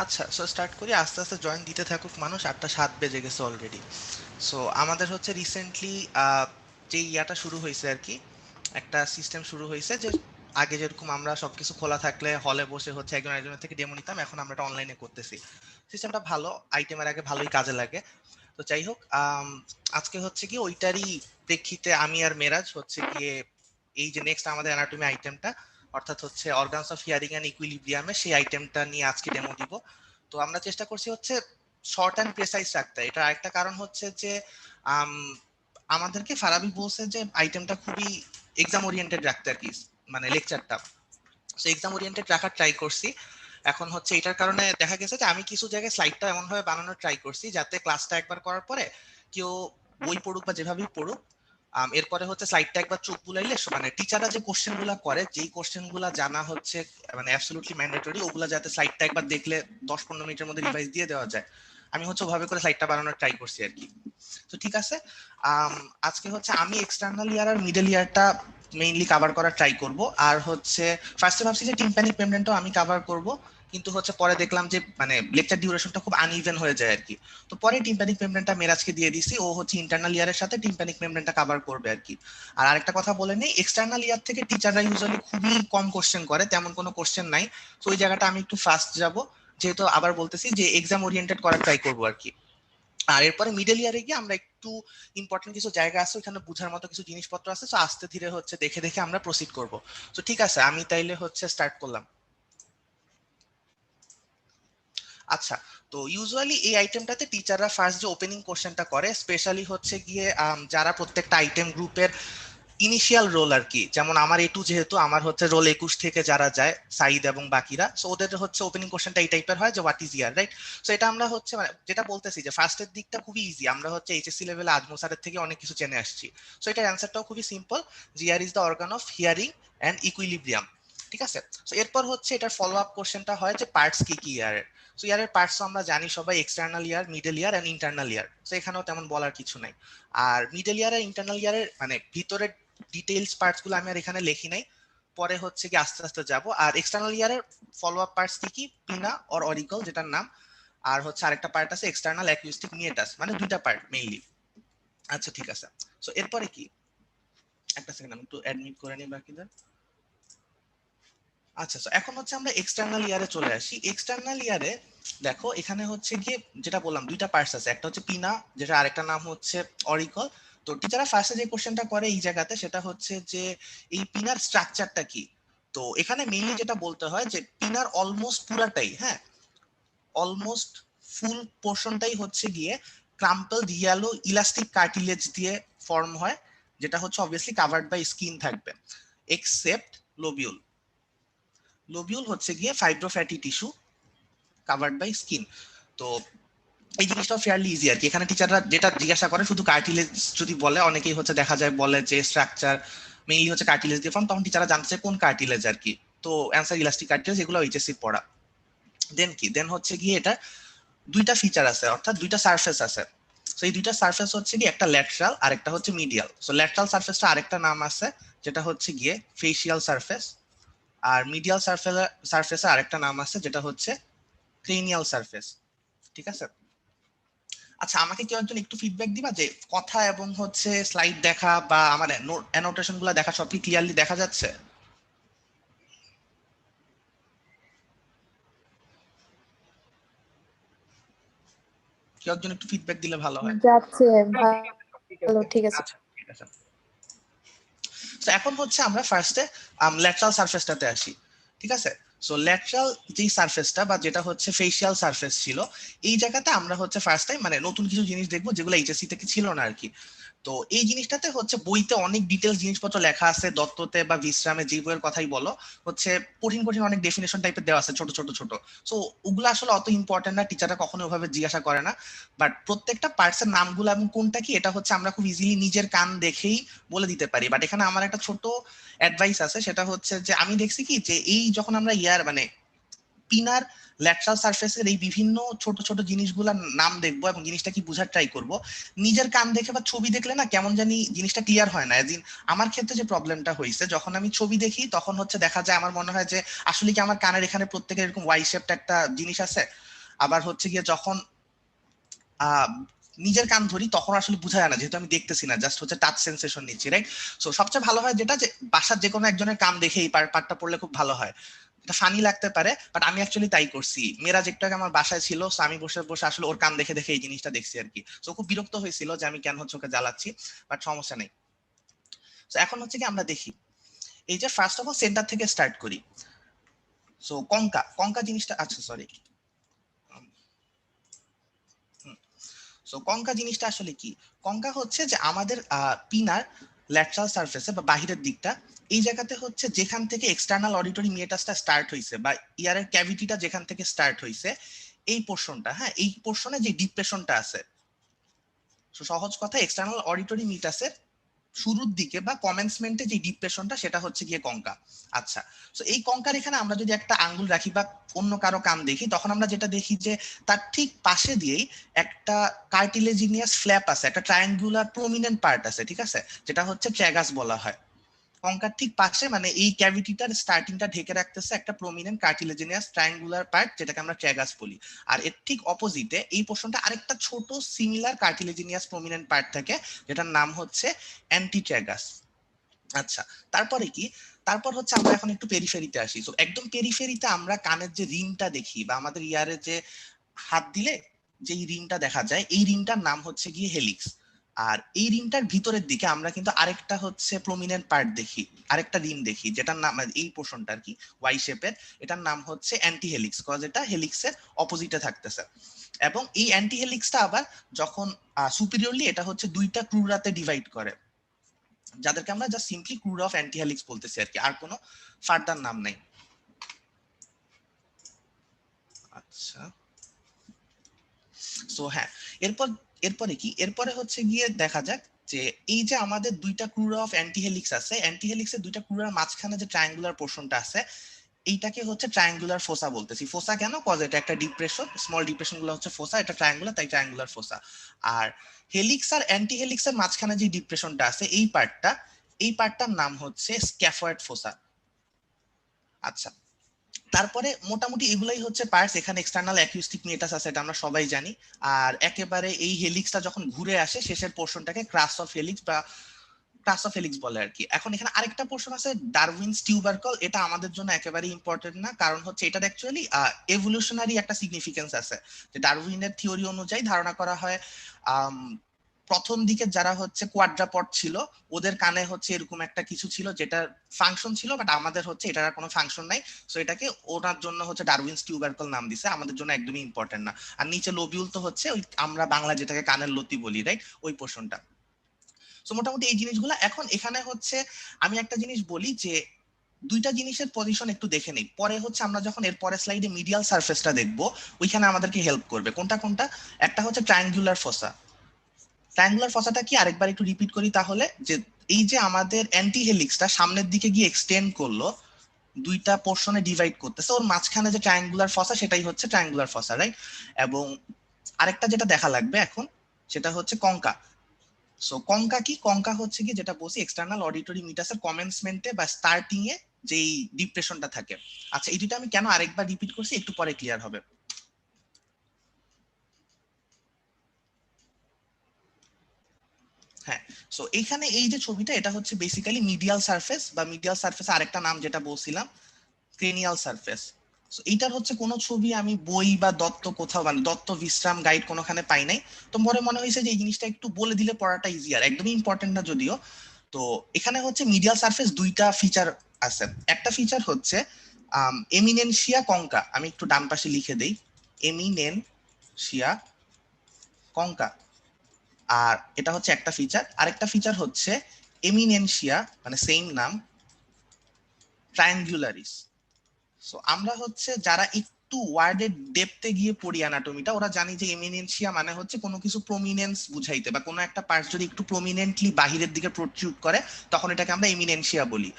আচ্ছা, so start করি। আস্তে আস্তে জয়েন দিতে থাকুক মানুষ। 8টা 7 বেজে গেছে অলরেডি। সো আমাদের হচ্ছে রিসেন্টলি যে ইয়াটা শুরু হয়েছে আর কি, একটা সিস্টেম শুরু হয়েছে যে আগে যেরকম আমরা সবকিছু খোলা থাকলে হলে বসে হচ্ছে একজন একজনের থেকে ডেমো নিতাম, এখন আমরা এটা অনলাইনে করতেছি। সিস্টেমটা ভালো, আইটেমের আগে ভালোই কাজে লাগে। তো যাই হোক, আজকে হচ্ছে কি ওইটারই প্রেক্ষিতে আমি আর মেরাজ হচ্ছে গিয়ে এই যে নেক্সট আমাদের অ্যানাটমি আইটেমটা, অর্থাৎ হচ্ছে অর্গানস অফ হিয়ারিং অ্যান্ড ইকুইলিব্রিয়ামে, সেই আইটেমটা নিয়ে আজকে ডেমো দিব। তো আমরা চেষ্টা করছি হচ্ছে শর্ট অ্যান্ড প্রেসাইজ রাখতে। এটা আরেকটা কারণ হচ্ছে যে আম, আমাদেরকে ফারাবি বলছে যে আইটেমটা খুবই এক্সাম ওরিয়েন্টেড রাখতে আর কি, মানে লেকচারটা। সো এক্সাম ওরিয়েন্টেড রাখার ট্রাই করছি। এখন হচ্ছে এটার কারণে দেখা গেছে যে আমি কিছু জায়গায় স্লাইডটা এমন ভাবে বানানোর ট্রাই করছি যাতে ক্লাসটা একবার করার পরে কেউ বই পড়ুক বা যেভাবেই পড়ুক, এরপরে হচ্ছে স্লাইডটা একবার চোখ বুলাইলে মানে টিচাররা যে কোশ্চেন গুলা করে, যেই কোশ্চেন গুলা জানা হচ্ছে মানে অ্যাবসলিউটলি ম্যান্ডেটরি, ওগুলা যাতে স্লাইডটা একবার দেখলে 10-15 মিনিটের মধ্যে রিভাইজ দিয়ে দেওয়া যায়। আমি হচ্ছে ওভাবে করে স্লাইডটা বানানোর ট্রাই করছি আর কি। তো ঠিক আছে, আম, আজকে হচ্ছে আমি এক্সটার্নাল ইয়ার আর মিডল ইয়ারটা মেইনলি কভার করার ট্রাই করব। আর হচ্ছে ফার্স্টে ভাবছি যে টিম্প্যানিক মেমব্রেনটাও আমি কভার করব, কিন্তু হচ্ছে পরে দেখলাম যে মানে লেকচার ডিউরেশনটা খুব আনইভেন হয়ে যায় আর কি। তো পরে টিম্প্যানিক মেমব্রেনটা মেরাজকে দিয়ে দিছি, ও হচ্ছে ইন্টারনাল ইয়ারের সাথে টিম্প্যানিক মেমব্রেনটা কভার করবে আর কি। আর আরেকটা কথা বলে নেই, এক্সটার্নাল ইয়ার থেকে টিচাররা ইউজুয়ালি খুবই কম কোশ্চেন করে, তেমন কোনো কোশ্চেন নাই। তো ওই জায়গাটা আমি একটু ফাস্ট যাব, যেহেতু আবার বলতেছি যে এক্সাম ওরিয়েন্টেড করার ট্রাই করবো আর কি। আর এরপরে মিডল ইয়ারে গিয়ে আমরা একটু ইম্পর্টেন্ট কিছু জায়গা আছে, ওখানে বুঝার মতো কিছু জিনিসপত্র আছে, তো আস্তে ধীরে হচ্ছে দেখে দেখে আমরা প্রসিড করব। তো ঠিক আছে, আমি তাইলে হচ্ছে স্টার্ট করলাম। আচ্ছা, তো ইউজুয়ালি এই আইটেমটাতে টিচাররা ফার্স্ট যে ওপেনিং কোশ্চেনটা করে, স্পেশালি হচ্ছে গিয়ে যারা প্রত্যেকটা আইটেম গ্রুপের ইনিশিয়াল রোল আর কি, যেমন আমার এটু, যেহেতু আমার হচ্ছে রোল 21 থেকে যারা যায় সাইদ এবং বাকিরা, সো ওদের হচ্ছে ওপেনিং কোশ্চেনটা এই টাইপের হয় যে what is year, right? So এটা আমরা হচ্ছে মানে যেটা বলতেছি যে ফার্স্টের দিকটা খুবই ইজি, আমরা হচ্ছে এইচএসসি লেভেলে আজমো স্যারের থেকে অনেক কিছু জেনে আসছি। সো এটার অ্যান্সারটাও খুবই সিম্পল, যে ear is the organ of hearing and equilibrium. ঠিক আছে, সো এরপর হচ্ছে এটার ফলো আপ কোশ্চেনটা হয় যে পার্টস কি কি ইয়ারের। সো ইয়ারের পার্টস আমরা জানি সবাই, external year, middle year and internal year. So এখানেও তেমন বলার কিছু নাই। আর মিডল ইয়ার আর ইন্টারনাল ইয়ারের মানে ভিতরের ডিটেইলস পার্টস গুলো আমি আর এখানে লিখি নাই, পরে হচ্ছে কি আস্তে আস্তে যাব। আর এক্সটার্নাল ইয়ারের ফলো আপ পার্টস কি কি, পিনা অর অরিকল যেটার নাম, আর হচ্ছে আরেকটা পার্ট আছে এক্সটার্নাল অ্যাকুস্টিক মিয়েটাস, মানে দুইটা পার্ট মেইনলি। আচ্ছা ঠিক আছে, সো এরপরে কি, একটা সেকেন্ড আমি একটু অ্যাডমিট করে নিই বাকিদের। আচ্ছা, তো এখন হচ্ছে আমরা এক্সটার্নাল ইয়ারে চলে আসি। এক্সটার্নাল ইয়ারে দেখো এখানে হচ্ছে গিয়ে যেটা বললাম দুইটা পার্টস আছে, একটা হচ্ছে পিনা, যেটা আরেকটা নাম হচ্ছে অরিকল। তো টিচাররা ফার্স্টে যে কোশ্চেনটা করে এই জায়গাতে, সেটা হচ্ছে যে এই পিনার স্ট্রাকচারটা কি। তো এখানে মেইনলি যেটা বলতে হয় যে পিনার অলমোস্ট পুরাটাই, হ্যাঁ, অলমোস্ট ফুল পোর্শনটাই হচ্ছে গিয়ে ক্রাম্পল ইয়ালো ইলাস্টিক কার্টিলেজ দিয়ে ফর্ম হয়, যেটা হচ্ছে অবভিয়াসলি কাভার্ড বাই স্কিন থাকবে, এক্সেপ্ট লোবিউল। লোবিউল হচ্ছে গিয়ে ফাইব্রোফ্যাটি টিস্যু কাভার্ড বাই স্কিন। তো এই জিনিসটা ফেয়ারলি ইজি আর কি। এখানে টিচাররা যেটা জিজ্ঞাসা করে শুধু কার্টিলেজ যদি বলে, অনেকেই হচ্ছে দেখা যায় বলে যে স্ট্রাকচার মেইনলি হচ্ছে কার্টিলেজ দিয়ে ফর্ম, তখন টিচাররা জানতে চায় কোন কার্টিলেজ আর কি। তো অ্যান্সার ইলাস্টিক কার্টিলেজ, এগুলো এইচএসসি পড়া। দেন কি, দেন হচ্ছে গিয়ে এটা দুইটা ফিচার আছে, অর্থাৎ দুইটা সারফেস আছে। তো এই দুইটা সারফেস হচ্ছে কি একটা ল্যাটারাল আর একটা হচ্ছে মিডিয়াল। সো ল্যাটারাল সারফেসটা আরেকটা নাম আছে, যেটা হচ্ছে গিয়ে ফেসিয়াল সারফেস। আর মিডিয়াল সারফেসের আরেকটা নাম আছে, যেটা হচ্ছে ক্রেনিয়াল সারফেস। ঠিক আছে, আচ্ছা আমাকে কেউ একজন একটু ফিডব্যাক দিবা যে কথা এবং হচ্ছে স্লাইড দেখা বা আমার অ্যানোটেশন গুলো দেখা সব কি ক্লিয়ারলি দেখা যাচ্ছে? কেউ একজন একটু ফিডব্যাক দিলে ভালো হয়। যাচ্ছে। ভালো, ঠিক আছে। আচ্ছা ঠিক আছে। তো এখন হচ্ছে আমরা ফার্স্টে ল্যাটারাল সারফেসটাতে আসি। ঠিক আছে, সো ল্যাটারাল যেই সারফেসটা বা যেটা হচ্ছে ফেসিয়াল সারফেস ছিল, এই জায়গাতে আমরা হচ্ছে ফার্স্ট টাইম মানে নতুন কিছু জিনিস দেখবো যেগুলো এইচএসসি থেকে ছিল না আর কি। তো এই জিনিসটাতে হচ্ছে বইতে অনেক ডিটেলস জিনিসপত্র লেখা আছে, দত্ততে বা বিশ্রামে যে বইয়ের কথাই বলো, হচ্ছে কঠিন কঠিন অনেক ডেফিনেশন টাইপের দেওয়া আছে ছোট ছোট ছোট। সো ওগুলো আসলে অত ইম্পর্টেন্ট না, টিচাররা কখনো ওভাবে জিজ্ঞাসা করে না। বাট প্রত্যেকটা পার্টসের নামগুলো এবং কোনটা কি এটা হচ্ছে আমরা খুব ইজিলি নিজের কান দেখেই বলে দিতে পারি। বাট এখানে আমার একটা ছোট অ্যাডভাইস আছে, সেটা হচ্ছে যে আমি দেখছি কি যে এই যখন আমরা ইয়ার মানে পিনার ল্যাটারাল সারফেসের এই বিভিন্ন ছোট ছোট জিনিসগুলোর নাম দেখবো এবং জিনিসটা কি বুঝার ট্রাই করব, নিজের কান দেখে বা ছবি দেখলে না কেমন জানি জিনিসটা ক্লিয়ার হয় না। এদিন আমার ক্ষেত্রে যে প্রবলেমটা হয়েছে, যখন আমি ছবি দেখি তখন হচ্ছে দেখা যায় আমার মনে হয় যে আসলে কি আমার কানের এখানে প্রত্যেকের এরকম ওয়াই শেপড একটা জিনিস আছে। আবার হচ্ছে গিয়ে যখন নিজের কান ধরি তখন আসলে বোঝা যায় না, যেহেতু আমি দেখতেছি না, জাস্ট হচ্ছে টাচ সেন্সেশন নিচ্ছি, রাইট? সো সবচেয়ে ভালো হয় যেটা, যে বাসার যে কোনো একজনের কান দেখে এই পার্টটা পড়লে খুব ভালো হয়। এটা ফানি লাগতে পারে, বাট আমি অ্যাকচুয়ালি তাই করছি। মেয়েরা একটু আগে আমার বাসায় ছিল, সো আমি বসে বসে আসলে ওর কান দেখে দেখে এই জিনিসটা দেখছি আর কি। সো খুব বিরক্ত হয়েছিল যে আমি কেন হচ্ছে ওকে জ্বালাচ্ছি, বাট সমস্যা নেই। তো এখন হচ্ছে কি আমরা দেখি, এই যে ফার্স্ট অফ অল সেন্টার থেকে স্টার্ট করি। সো কঙ্কা, কঙ্কা জিনিসটা, আচ্ছা সরি, সো কঙ্কা জিনিসটা আসলে কি? কঙ্কা হচ্ছে যে আমাদের পিনার ল্যাটারাল সারফেসে বা বাহিরের দিকটা, এই জায়গাতে হচ্ছে যেখান থেকে এক্সটার্নাল অডিটরি মিয়েটাসটা স্টার্ট হইছে বা ইয়ারের ক্যাভিটিটা যেখান থেকে স্টার্ট হইছে, এই পোর্শনটা, হ্যাঁ, এই পোর্শনে যে ডিপ্রেশনটা আছে, সহজ কথা এক্সটার্নাল অডিটরি মিটাসের শুরুর দিকে বা কমেন্সমেন্টে যে ডিপ্রেশনটা, সেটা হচ্ছে গিয়ে কঙ্কা। আচ্ছা, তো এই কঙ্কার এখানে আমরা যদি একটা আঙ্গুল রাখি বা অন্য কারো কান দেখি, তখন আমরা যেটা দেখি যে তার ঠিক পাশে দিয়েই একটা কার্টিলেজিনিয়াস ফ্ল্যাপ আছে, একটা ট্রায়াঙ্গুলার প্রমিনেন্ট পার্ট আছে, ঠিক আছে, যেটা হচ্ছে ট্র্যাগাস বলা হয়। কঙ্কার ঠিক পাশে, মানে এই ক্যাভিটিটার স্টার্টিংটা ঢেকে রাখতেছে একটা প্রমিনেন্ট কার্টিলেজিনিয়াস ট্রায়াঙ্গুলার পার্ট, যেটাকে আমরা ট্র্যাগাস বলি। আর এর ঠিক অপোজিটে এই পোর্শনটা আরেকটা ছোট সিমিলার কার্টিলেজিনিয়াস প্রমিনেন্ট পার্ট থাকে, যেটার নাম হচ্ছে অ্যান্টিট্র্যাগাস। আচ্ছা, তারপরে কি? তারপর হচ্ছে আমরা এখন একটু পেরিফেরিতে আসি। তো একদম পেরিফেরিতে আমরা কানের যে রিংটা দেখি বা আমাদের ইয়ারে যে হাত দিলে যে রিংটা দেখা যায়, এই রিংটার নাম হচ্ছে গিয়ে হেলিক্স। আর এই রিংটার ভিতরের দিকে আমরা কিন্তু আরেকটা হচ্ছে প্রমিনেন্ট পার্ট দেখি, আরেকটা রিং দেখি, যেটার নাম এই পোর্শনটা আর কি ওয়াই শেপের, এটার নাম হচ্ছে অ্যান্টি হেলিক্স, কজ এটা হেলিক্সের অপোজিটে থাকতেছে। এবং এই অ্যান্টি হেলিক্সটা আবার যখন সুপিরিয়রলি, এটা হচ্ছে দুইটা ক্রুরাতে ডিভাইড করে, যাদেরকে আমরা just simply crura of antihelix বলতেছি আর কি, আর কোনো ফার্দার নাম নাই। আচ্ছা, সো হ্যাঁ, এরপর এরপরে কি, এরপরে হচ্ছে গিয়ে দেখা যাক যে এই যে আমাদের দুইটা ক্রুরা অফ অ্যান্টি হেলিক্স আছে, অ্যান্টি হেলিক্সের দুইটা ক্রুরার মাঝখানে যে ট্রায়াঙ্গুলার পোর্শনটা আছে, এইটাকে হচ্ছে ট্রায়াঙ্গুলার ফোসা বলতেছি। ফোসা কেন? কজ এটা একটা ডিপ্রেশন, স্মল ডিপ্রেশন গুলো হচ্ছে ফোসা, এটা ট্রায়াঙ্গুলার, তাই ট্রায়াঙ্গুলার ফোসা। আর হেলিক্স আর অ্যান্টি হেলিক্সের মাঝখানে যে ডিপ্রেশনটা আছে, এই পার্টটা, এই পার্টটার নাম হচ্ছে স্ক্যাফয়েড ফোসা। আচ্ছা, তারপরে মোটামুটি এগুলাই হচ্ছে পার্টস। এখানে এক্সটার্নাল অ্যাকিউস্টিক মিয়েটাস আছে, এটা আমরা সবাই জানি। আর একেবারে এই হেলিক্সটা যখন ঘুরে আসে, শেষের পোর্শনটাকে ক্রাস অফ হেলিক্স বা ক্লাস অফ হেলিক্স বলে আর কি। এখন এখানে আরেকটা পোর্শন আছে ডারউইনস টিউবারকল, এটা আমাদের জন্য একেবারে ইম্পর্টেন্ট না, কারণ হচ্ছে এটার অ্যাকচুয়ালি এভলিউশনারি একটা সিগনিফিকেন্স আছে। যে ডারউইনের থিওরি অনুযায়ী ধারণা করা হয় প্রথম দিকে যারা হচ্ছে কোয়াড্রাপড ছিল, ওদের কানে হচ্ছে এরকম একটা কিছু ছিল যেটার ফাংশন ছিল, বাট আমাদের হচ্ছে এটার কোনো ফাংশন নাই। সো এটাকে ওনার জন্য হচ্ছে ডারউইনস টিউবারকল নাম দিছে, আমাদের জন্য একদমই ইম্পর্টেন্ট না। আর নিচে লোবিউল তো হচ্ছে ওই আমরা বাংলা যেটাকে কানের লতি বলি, রাইট, ওই পোর্শনটা। সো মোটামুটি এই জিনিসগুলো। এখন এখানে হচ্ছে আমি একটা জিনিস বলি যে দুইটা জিনিসের পজিশন একটু দেখে নেই, পরে হচ্ছে আমরা যখন এর পরের স্লাইডে মিডিয়াল সারফেসটা দেখবো, ওইখানে আমাদেরকে হেল্প করবে। কোনটা কোনটা? একটা হচ্ছে ট্রায়াঙ্গুলার ফসা। ট্রায়াঙ্গুলার ফসাটা কি আরেকবার একটু রিপিট করি তাহলে, যে এই যে আমাদের অ্যান্টি হেলিক্সটা সামনের দিকে গিয়ে এক্সটেন্ড করলো, দুইটা পোর্শনে ডিভাইড করতেছে, ওর মাঝখানে যে ট্রায়াঙ্গুলার ফসা, সেটাই হচ্ছে ট্রায়াঙ্গুলার ফসা, রাইট? এবং আরেকটা যেটা দেখা লাগবে এখন, সেটা হচ্ছে কঙ্কা। সো কঙ্কা কি? কঙ্কা হচ্ছে কি, যেটা বলছি এক্সটার্নাল অডিটরি মিটাসের কমেন্সমেন্টে বা স্টার্টিং এ যেই ডিপ্রেশনটা থাকে। আচ্ছা, এই দুটো আমি কেন আরেকবার রিপিট করছি একটু পরে ক্লিয়ার হবে। হ্যাঁ, সো এইখানে এই যে ছবিটা, এটা হচ্ছে বেসিক্যালি মিডিয়াল সারফেস বা মিডিয়াল সারফেস আরেকটা নাম যেটা বলছিলাম ক্রেনিয়াল সারফেস। সো এইটার হচ্ছে কোনো ছবি আমি বই বা দত্ত কোথাও, মানে দত্ত বিশ্রাম গাইড কোনোখানে পাই নাই। তো পরে মনে হয়েছে যে এই জিনিসটা একটু বলে দিলে পড়াটা ইজিয়ার, একদমই ইম্পর্টেন্ট না যদিও। তো এখানে হচ্ছে মিডিয়াল সারফেস দুইটা ফিচার আছে। একটা ফিচার হচ্ছে এমিনেনশিয়া কঙ্কা, আমি একটু ডান পাশে লিখে দেই, এমিনেনশিয়া কঙ্কা। আর এটা হচ্ছে একটা ফিচার। আরেকটা ফিচার হচ্ছে এমিনেনশিয়া, মানে সেম নাম, ট্রায়াঙ্গুলারিস। সো আমরা হচ্ছে যারা একটু ওয়ার্ডের ডেপথে গিয়ে পড়ি অ্যানাটমিটা, ওরা জানি যে এমিনেনশিয়া মানে হচ্ছে কোনো কিছু প্রমিনেন্স বুঝাইতে, বা কোনো একটা পার্ট যদি একটু প্রমিনেন্টলি বাহিরের দিকে প্রোট্রুড করে, তখন এটাকে আমরা এমিনেনশিয়া বলি।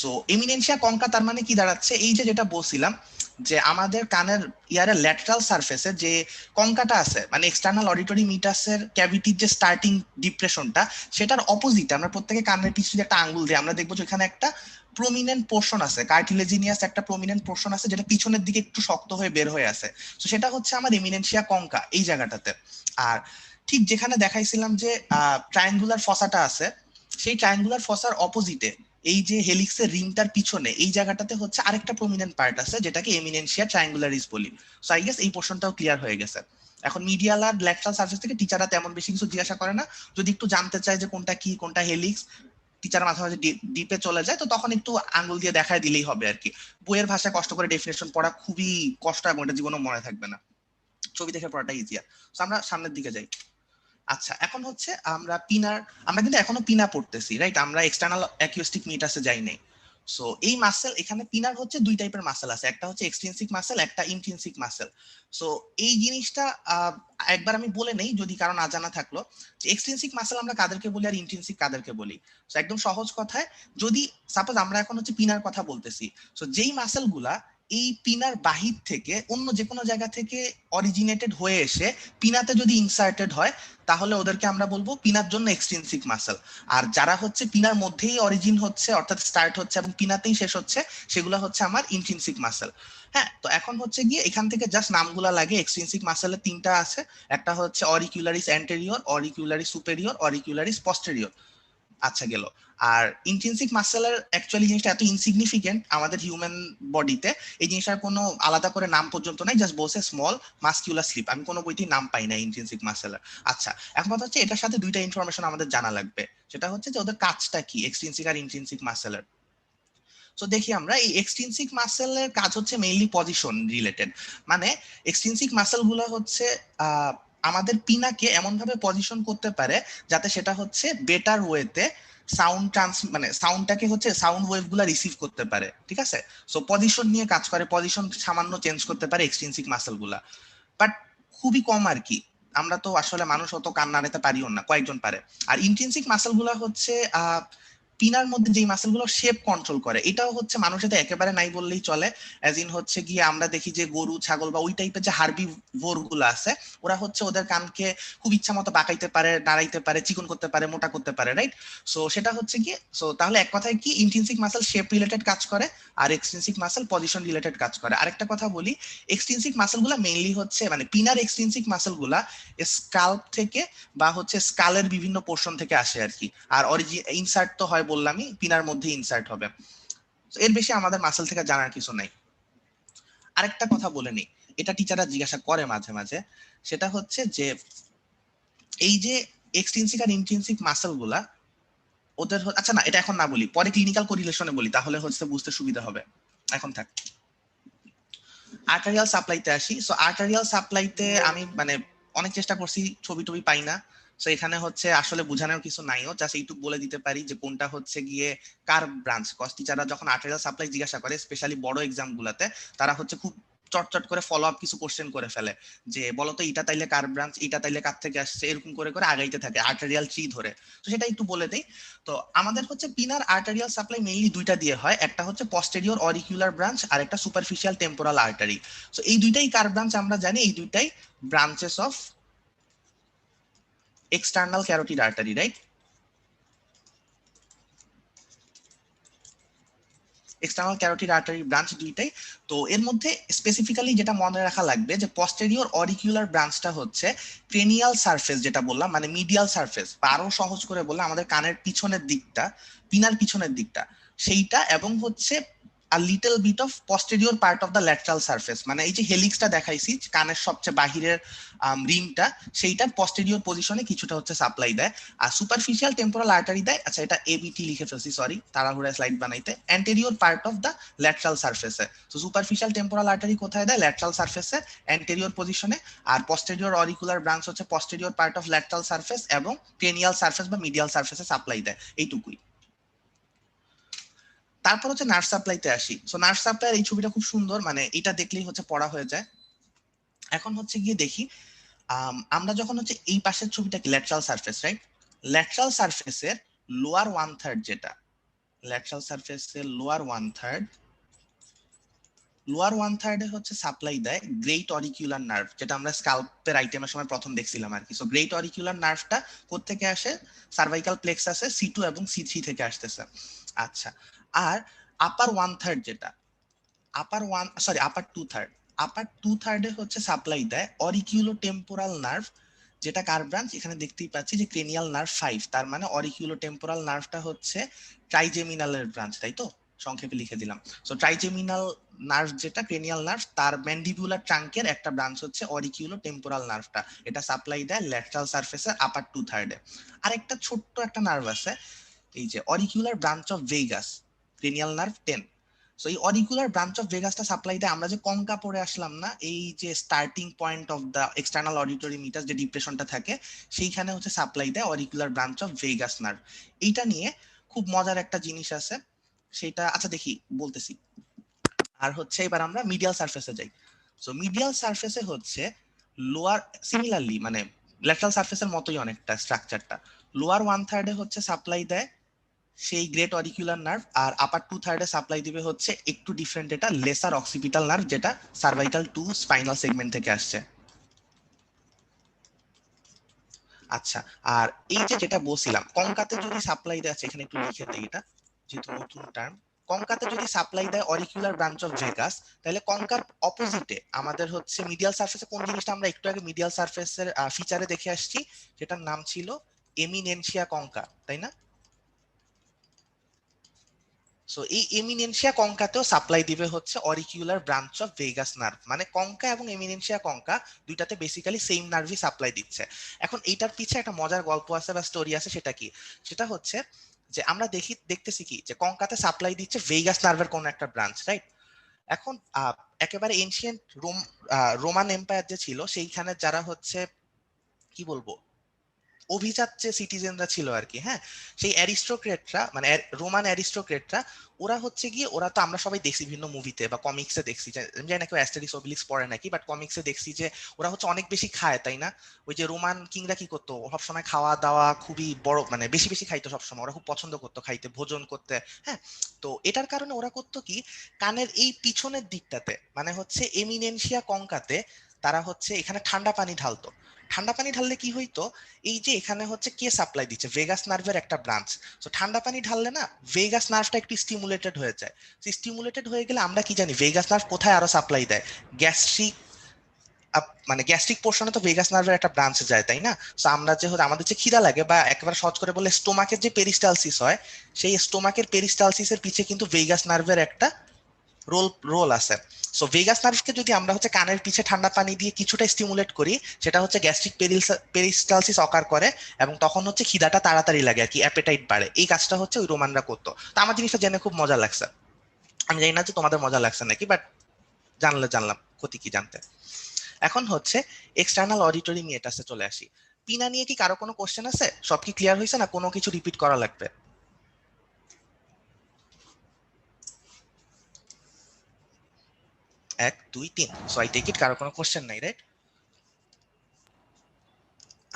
সো এমিনেনশিয়া কঙ্কা তার মানে কি দাঁড়াচ্ছে, এই যে যেটা বলছিলাম যে আমাদের কানের ইয়ারের ল্যাটারাল সারফেসে যে কঙ্কাটা আছে, মানে এক্সটার্নাল অডিটরি মিটাসের ক্যাভিটির যে স্টার্টিং ডিপ্রেশনটা, সেটার অপোজিট আমরা প্রত্যেকে কানের পিছু একটা আঙ্গুল দিই, আমরা দেখবো যে এখানে একটা প্রমিনেন্ট পোর্শন আছে, কার্টিলেজিনিয়াস একটা প্রমিনেন্ট পোর্শন আছে যেটা পিছনের দিকে একটু শক্ত হয়ে বের হয়ে আছে। তো সেটা হচ্ছে আমার এমিনেন্সিয়া কনকা এই জায়গাটাতে। আর ঠিক যেখানে দেখাইছিলাম যে ট্রায়াঙ্গুলার ফসাটা আছে, সেই ট্রায়াঙ্গুলার ফসার অপোজিটে এই যে হেলিক্সের রিমটার পিছনে এই জায়গাটাতে হচ্ছে আরেকটা প্রমিনেন্ট পার্ট আছে যেটাকে এমিনেন্সিয়া ট্রায়াঙ্গুলারিস বলি। সো আই গেস এই পোর্শনটাও ক্লিয়ার হয়ে গেছে। এখন মিডিয়াল আর ল্যাটারাল সারফেস থেকে টিচাররা তেমন বেশি কিছু জিজ্ঞাসা করে না, যদি একটু জানতে চায় যে কোনটা কি কোনটা হেলিক্স, টিচার মাঝে মাঝে ডিপে চলে যায়, তো তখন একটু আঙ্গুল দিয়ে দেখায় দিলেই হবে আর কি। বইয়ের ভাষায় কষ্ট করে ডেফিনেশন পড়া খুবই কষ্ট এবং এটা জীবনে মনে থাকবে না, ছবি দেখে পড়াটা ইজিয়ার। তো আমরা সামনের দিকে যাই। আচ্ছা, এখন হচ্ছে আমরা কিন্তু এখনো পিনা পড়তেছি, রাইট? আমরা এক্সটার্নাল অ্যাকিউস্টিক মিটাসে যাই নাই। সো এই মাসেল, এখানে পিনার হচ্ছে দুই টাইপের মাসেল আছে, একটা হচ্ছে এক্সট্রিনসিক মাসেল, একটা ইন্ট্রিনসিক মাসেল। সো এই জিনিসটা একবার আমি বলে নেই যদি কারো না জানা থাকলো, যে এক্সট্রিনসিক মাসেল আমরা কাদেরকে বলি আর ইন্ট্রিনসিক কাদেরকে বলি। সো একদম সহজ কথায়, যদি সাপোজ আমরা এখন হচ্ছে পিনার কথা বলতেছি, সো যেই মাসেলগুলা এই পিনার বাহির থেকে অন্য যে কোনো জায়গা থেকে অরিজিনেটেড হয়ে এসে পিনাতে যদি ইনসার্টেড হয়, তাহলে ওদেরকে আমরা বলবো পিনার জন্য এক্সট্রিনসিক মাসেল। আর যারা হচ্ছে পিনার মধ্যেই অরিজিন হচ্ছে, অর্থাৎ স্টার্ট হচ্ছে এবং পিনাতেই শেষ হচ্ছে, সেগুলো হচ্ছে আমার ইন্ট্রিনসিক মাসেল। হ্যাঁ, তো এখন হচ্ছে গিয়ে এখান থেকে জাস্ট নামগুলা লাগে। এক্সট্রিনসিক মাসেলের তিনটা আছে, একটা হচ্ছে অরিকুলারিস অ্যান্টেরিয়র, অরিকুলারিস সুপেরিয়র, অরিকুলারিস পস্টেরিয়র। আচ্ছা গেল। আর ইন্ট্রিনসিক মাসেলের অ্যাকচুয়ালি জিনিসটা এত ইনসিগনিফিকেন্ট আমাদের হিউম্যান বডিতে, এই জিনিসটার কোনো আলাদা করে নাম পর্যন্ত নাই, জাস্ট বলছে স্মল মাসকিউলার স্লিপ। আমি কোনো বইতেই নাম পাই না ইন্ট্রিনসিক মাসেলের। আচ্ছা, এখন কথা হচ্ছে এটার সাথে দুইটা ইনফরমেশন আমাদের জানা লাগবে, সেটা হচ্ছে যে ওদের কাজটা কি, এক্সট্রিনসিক আর ইন্ট্রিনসিক মাসেলের। তো দেখি আমরা এই এক্সট্রিনসিক মাসেলের কাজ হচ্ছে মেইনলি পজিশন রিলেটেড। মানে এক্সট্রিনসিক মাসেল গুলো হচ্ছে আমাদের পিনাকে এমন ভাবে পজিশন করতে পারে যাতে সেটা হচ্ছে বেটার ওয়েতে সাউন্ড মানে সাউন্ডটাকে হচ্ছে সাউন্ড ওয়েভ গুলা রিসিভ করতে পারে, ঠিক আছে? সো পজিশন নিয়ে কাজ করে, পজিশন সামান্য চেঞ্জ করতে পারে এক্সট্রিনসিক মাসেল গুলা, বাট খুবই কম আর কি। আমরা তো আসলে মানুষ অত কান নাড়াতে পারিও না, কয়েকজন পারে। আর ইন্ট্রিনসিক মাসেল গুলা হচ্ছে পিনার মধ্যে যেই মাসেলগুলো শেপ কন্ট্রোল করে, এটাও হচ্ছে মানুষের একেবারে নাই বললেই চলে। অ্যাজ ইন হচ্ছে গিয়ে আমরা দেখি যে গরু ছাগল বা ওই টাইপের যে হার্বিভোর গুলো আছে, ওরা হচ্ছে ওদের কানকে খুব ইচ্ছা মতো বাঁকাইতে পারে, নাড়াইতে পারে, চিকন করতে পারে, মোটা করতে পারে, রাইট? সো সেটা হচ্ছে গিয়ে, সো তাহলে এক কথায় কি, ইন্ট্রিনসিক মাসেল শেপ রিলেটেড কাজ করে আর এক্সট্রিনসিক মাসেল পজিশন রিলেটেড কাজ করে। আরেকটা কথা বলি, এক্সট্রিনসিক মাসেল গুলা মেইনলি হচ্ছে মানে পিনার এক্সট্রিনসিক মাসেল গুলা স্কাল্প থেকে বা হচ্ছে স্কালের বিভিন্ন পোর্শন থেকে আসে আর কি। আর ইনসার্ট তো হয় বললামই, পিনার মধ্যে ইনসার্ট হবে। এর বেশি আমাদের মাসেল থেকে জানার কিছু নাই। আরেকটা কথা বলে নি, এটা টিচাররা জিজ্ঞাসা করে মাঝে মাঝে, সেটা হচ্ছে যে এই যে এক্সট্রিনসিক আর ইন্ট্রিনসিক মাসেল গুলা ওদের আচ্ছা না, এটা এখন না বলি, পরে ক্লিনিক্যাল কোরিলেশনে বলি, তাহলে হচ্ছে বুঝতে সুবিধা হবে। এখন থাক, আর্টারিয়াল সাপ্লাইতে আসি। সো আর্টারিয়াল সাপ্লাইতে আমি মানে অনেক চেষ্টা করছি, ছবি টবি পাই না। সো এখানে হচ্ছে আসলে বোঝানোর কিছু নাইও, জাস্ট এইটুকু বলে দিতে পারি যে কোনটা হচ্ছে গিয়ে কার ব্রাঞ্চ। কস টিচাররা যখন আর্টারিয়াল সাপ্লাই জিজ্ঞাসা করে, স্পেশালি বড় এক্সাম গুলাতে, তারা হচ্ছে খুব চটচট করে ফলো আপ কিছু কোশ্চেন করে ফেলে, যে বলতো এটা তাইলে কার ব্রাঞ্চ, এটা তাইলে কার থেকে আসছে, এরকম করে করে আগাইতে থাকে আর্টারিয়াল ট্রি ধরে। তো সেটা একটু বলে দেই। তো আমাদের হচ্ছে পিনার আর্টারিয়াল সাপ্লাই মেইনলি দুইটা দিয়ে হয়, একটা হচ্ছে পস্টেরিয়র অরিকুলার ব্রাঞ্চ আর একটা সুপারফিশিয়াল টেম্পোরাল আর্টারি। সো এই দুইটাই কার ব্রাঞ্চ আমরা জানি, এই দুইটাই branches of external carotid artery, right? External carotid artery branch দুইটাই। তো এর মধ্যে স্পেসিফিক্যালি যেটা মনে রাখা লাগবে, যে পস্টেরিয়র অরিকুলার ব্রাঞ্চটা হচ্ছে ক্রেনিয়াল সারফেস, যেটা বললাম মানে মিডিয়াল সারফেস, বা আরো সহজ করে বললাম আমাদের কানের পিছনের দিকটা, পিনার পিছনের দিকটা সেইটা, এবং হচ্ছে a little bit of posterior part of the lateral surface, মানে এই যে হেলিক্সটা দেখাইছি কানের সবচেয়ে বাহিরের রিমটা, সেইটার পস্টেরিয়র পজিশনে কিছুটা হচ্ছে সাপ্লাই দেয়। আর সুপারফিশিয়াল টেম্পোরাল আর্টারি দেয়, আচ্ছা এটা এবিটি লিখে ফেলছি, সরি তাড়াহুড়া স্লাইড বানাইতে, anterior part of the lateral সারফেসে। তো সুপারফিশিয়াল টেম্পোরাল আর্টারি কোথায় দেয়? ল্যাটারাল সারফেসে, অ্যান্টেরিয়র পজিশনে। আর পস্টেরিয়র অরিকুলার ব্রাঞ্চ হচ্ছে posterior part of lateral surface এবং ক্রেনিয়াল সারফেস বা মিডিয়াল সারফেসে সাপ্লাই দেয়, এইটুকুই। তারপর হচ্ছে নার্ভ সাপ্লাইতে আসি। সো নার্ভ সাপ্লাই এই ছবিটা খুব সুন্দর, মানে এটা দেখলেই হচ্ছে পড়া হয়ে যায়। এখন হচ্ছে গিয়ে দেখি, আমরা যখন হচ্ছে এই পাশের ছবিটা কি ল্যাটারাল সারফেস, রাইট? ল্যাটারাল সারফেসের লোয়ার ওয়ান থার্ড, যেটা ল্যাটারাল সারফেসের lower one third, lower one থার্ডে হচ্ছে সাপ্লাই দেয় গ্রেট অরিকুলার নার্ভ, যেটা আমরা স্কাল্পের আইটেমের সময় প্রথম দেখছিলাম আর কি। সো গ্রেট অরিকুলার নার্ভটা কোত্থেকে আসে? সার্ভাইকাল প্লেক্সাসে C2 এবং C3 থেকে আসতেছে। আচ্ছা, আর আপার 1/3 যেটা, আপার 2/3, আপার 2/3 হচ্ছে সাপ্লাই দেয় অরিকিউলো টেম্পোরাল নার্ভ, যেটা কার ব্রাঞ্চ, এখানে দেখতেই পাচ্ছি যে ক্রেনিয়াল নার্ভ 5, তার মানে অরিকিউলো টেম্পোরাল নার্ভটা হচ্ছে ট্রাইজেমিনালের ব্রাঞ্চ, তাই তো, সংক্ষেপে লিখে দিলাম। সো ট্রাইজেমিনাল নার্ভ যেটা ক্রেনিয়াল নার্ভ, তার ম্যান্ডিবুলার ট্রাঙ্কের একটা ব্রাঞ্চ হচ্ছে অরিকিউলো টেম্পোরাল নার্ভটা, এটা সাপ্লাই দেয় ল্যাটারাল সারফেসের আপার 2/3। আর একটা ছোট্ট একটা নার্ভ আছে, এই যে auricular branch of vagus, cranial nerve 10। So এই অরিকুলার ব্রাঞ্চ অফ ভেগাসটা সাপ্লাই দেয়, আমরা যে কঙ্কা পড়ে আসলাম না, এই যে starting point of the external auditory meatus যে ডিপ্রেশনটা থাকে, সেইখানে হচ্ছে সাপ্লাই দেয় auricular branch of vagus nerve. এইটা নিয়ে খুব মজার একটা জিনিস আছে, সেটা আচ্ছা দেখি বলতেছি। আর হচ্ছে এবার আমরা মিডিয়াল সারফেসে যাই। সো মিডিয়াল সারফেসে হচ্ছে লোয়ার, সিমিলারলি মানে ল্যাটারাল সারফেসের মতোই অনেকটা স্ট্রাকচারটা, লোয়ার 1/3 হচ্ছে সাপ্লাই দেয় সেই গ্রেট অরিকুলার নার্ভ, আর আপার 2/3 সাপ্লাই দিবে হচ্ছে একটু ডিফারেন্ট, এটা লেসার অক্সিপিটাল নার্ভ, যেটা সার্ভাইকাল টু স্পাইনাল সেগমেন্ট থেকে আসছে। আচ্ছা, আর এই যে যেটা বলছিলাম কঙ্কাতে যদি সাপ্লাই দেয়, এখানে একটু লিখে দেই এটা যেহেতু নতুন টার্ম, কঙ্কাতে যদি সাপ্লাই দেয় অরিকুলার ব্রাঞ্চ অফ ভেগাস, তাহলে কঙ্কার অপোজিটে আমাদের হচ্ছে মিডিয়াল সারফেসে কোন জিনিসটা আমরা একটু আগে মিডিয়াল সারফেসের ফিচারে দেখে আসছি, যেটার নাম ছিল এমিনেনশিয়া কঙ্কা, তাই না? সো এই এমিনেনশিয়া কঙ্কাতেও সাপ্লাই দিবে হচ্ছে অরিকিউলার ব্রাঞ্চ অফ ভেগাস নার্ভ, মানে কঙ্কা এবং এমিনেনশিয়া কঙ্কা দুইটাতে বেসিক্যালি সেম নার্ভই সাপ্লাই দিচ্ছে। এখন এইটার পিছে একটা মজার গল্প আছে বা স্টোরি আছে, সেটা কি, সেটা হচ্ছে যে আমরা দেখতেছি কি যে কঙ্কাতে সাপ্লাই দিচ্ছে ভেগাস নার্ভের কোন একটা ব্রাঞ্চ, রাইট? এখন একেবারে এনশিয়েন্ট রোমান এম্পায়ার যে ছিল, সেইখানে যারা হচ্ছে কি বলবো অভিজাত যে সিটিজেনরা ছিল আর কি, হ্যাঁ, সেই অ্যারিস্টোক্রেটরা মানে রোমান অ্যারিস্টোক্রেটরা, ওরা হচ্ছে গিয়ে, ওরা তো আমরা সবাই দেখছি বিভিন্ন মুভিতে বা কমিক্সে দেখছি, জানি না কেউ অ্যাস্টেরিক্স ওবিলিক্স পড়ে নাকি, বাট কমিক্সে দেখছি যে ওরা হচ্ছে অনেক বেশি খায়, তাই না? ওই যে রোমান কিংরা কি করতো, সবসময় খাওয়া দাওয়া খুবই বড়, মানে বেশি বেশি খাইতো সবসময়, ওরা খুব পছন্দ করতো খাইতে, ভোজন করতে, হ্যাঁ। তো এটার কারণে ওরা করতো কি, কানের এই পিছনের দিকটাতে মানে হচ্ছে এমিনেনশিয়া কঙ্কাতে তারা হচ্ছে এখানে ঠান্ডা পানি ঢালতো। ঠান্ডা পানি ঢাললে কি হইতো, এই যে এখানে হচ্ছে কে সাপ্লাই দিচ্ছে, ভেগাস নার্ভের একটা ব্রাঞ্চ। সো ঠান্ডা পানি ঢাললে না ভেগাস নার্ভটা একটু স্টিমুলেটেড হয়ে যায়। স্টিমুলেটেড হয়ে গেলে আমরা কি জানি ভেগাস নার্ভ কোথায় আরো সাপ্লাই দেয়, গ্যাস্ট্রিক, মানে গ্যাস্ট্রিক পোর্শনে তো ভেগাস নার্ভের একটা ব্রাঞ্চ যায়, তাই না? সো আমরা যে আমাদের যে খিদা লাগে, বা একেবারে সহজ করে বলে স্টোমাকের যে পেরিস্টালসিস হয়, সেই স্টোমাকের পেরিস্টালসিসের পিছে কিন্তু ভেগাস নার্ভের একটা রোল রোল আছে। সো ভেগাস নার্ভকে যদি আমরা হচ্ছে কানের পিছে ঠান্ডা পানি দিয়ে কিছুটা স্টিমুলেট করি, সেটা হচ্ছে গ্যাস্ট্রিক পেরিস্টালসিস অকার করে, এবং তখন হচ্ছে খিদাটা তাড়াতাড়ি লাগে আর কি, অ্যাপেটাইট বাড়ে। এই কাজটা হচ্ছে ওই রোমানরা করতো। তো আমার জিনিসটা জেনে খুব মজা লাগছে, আমি জানি না যে তোমাদের মজা লাগছে নাকি, বাট জানলে জানলাম, ক্ষতি কি জানতে। এখন হচ্ছে এক্সটার্নাল অডিটরি মিয়েটাসে চলে আসি। পিনা নিয়ে কি কারো কোনো কোশ্চেন আছে? সব কি ক্লিয়ার হয়েছে না কোনো কিছু রিপিট করা লাগবে? 1 2 3, সো আই টেক ইট কারো কোনো কোশ্চেন নাই, রাইট?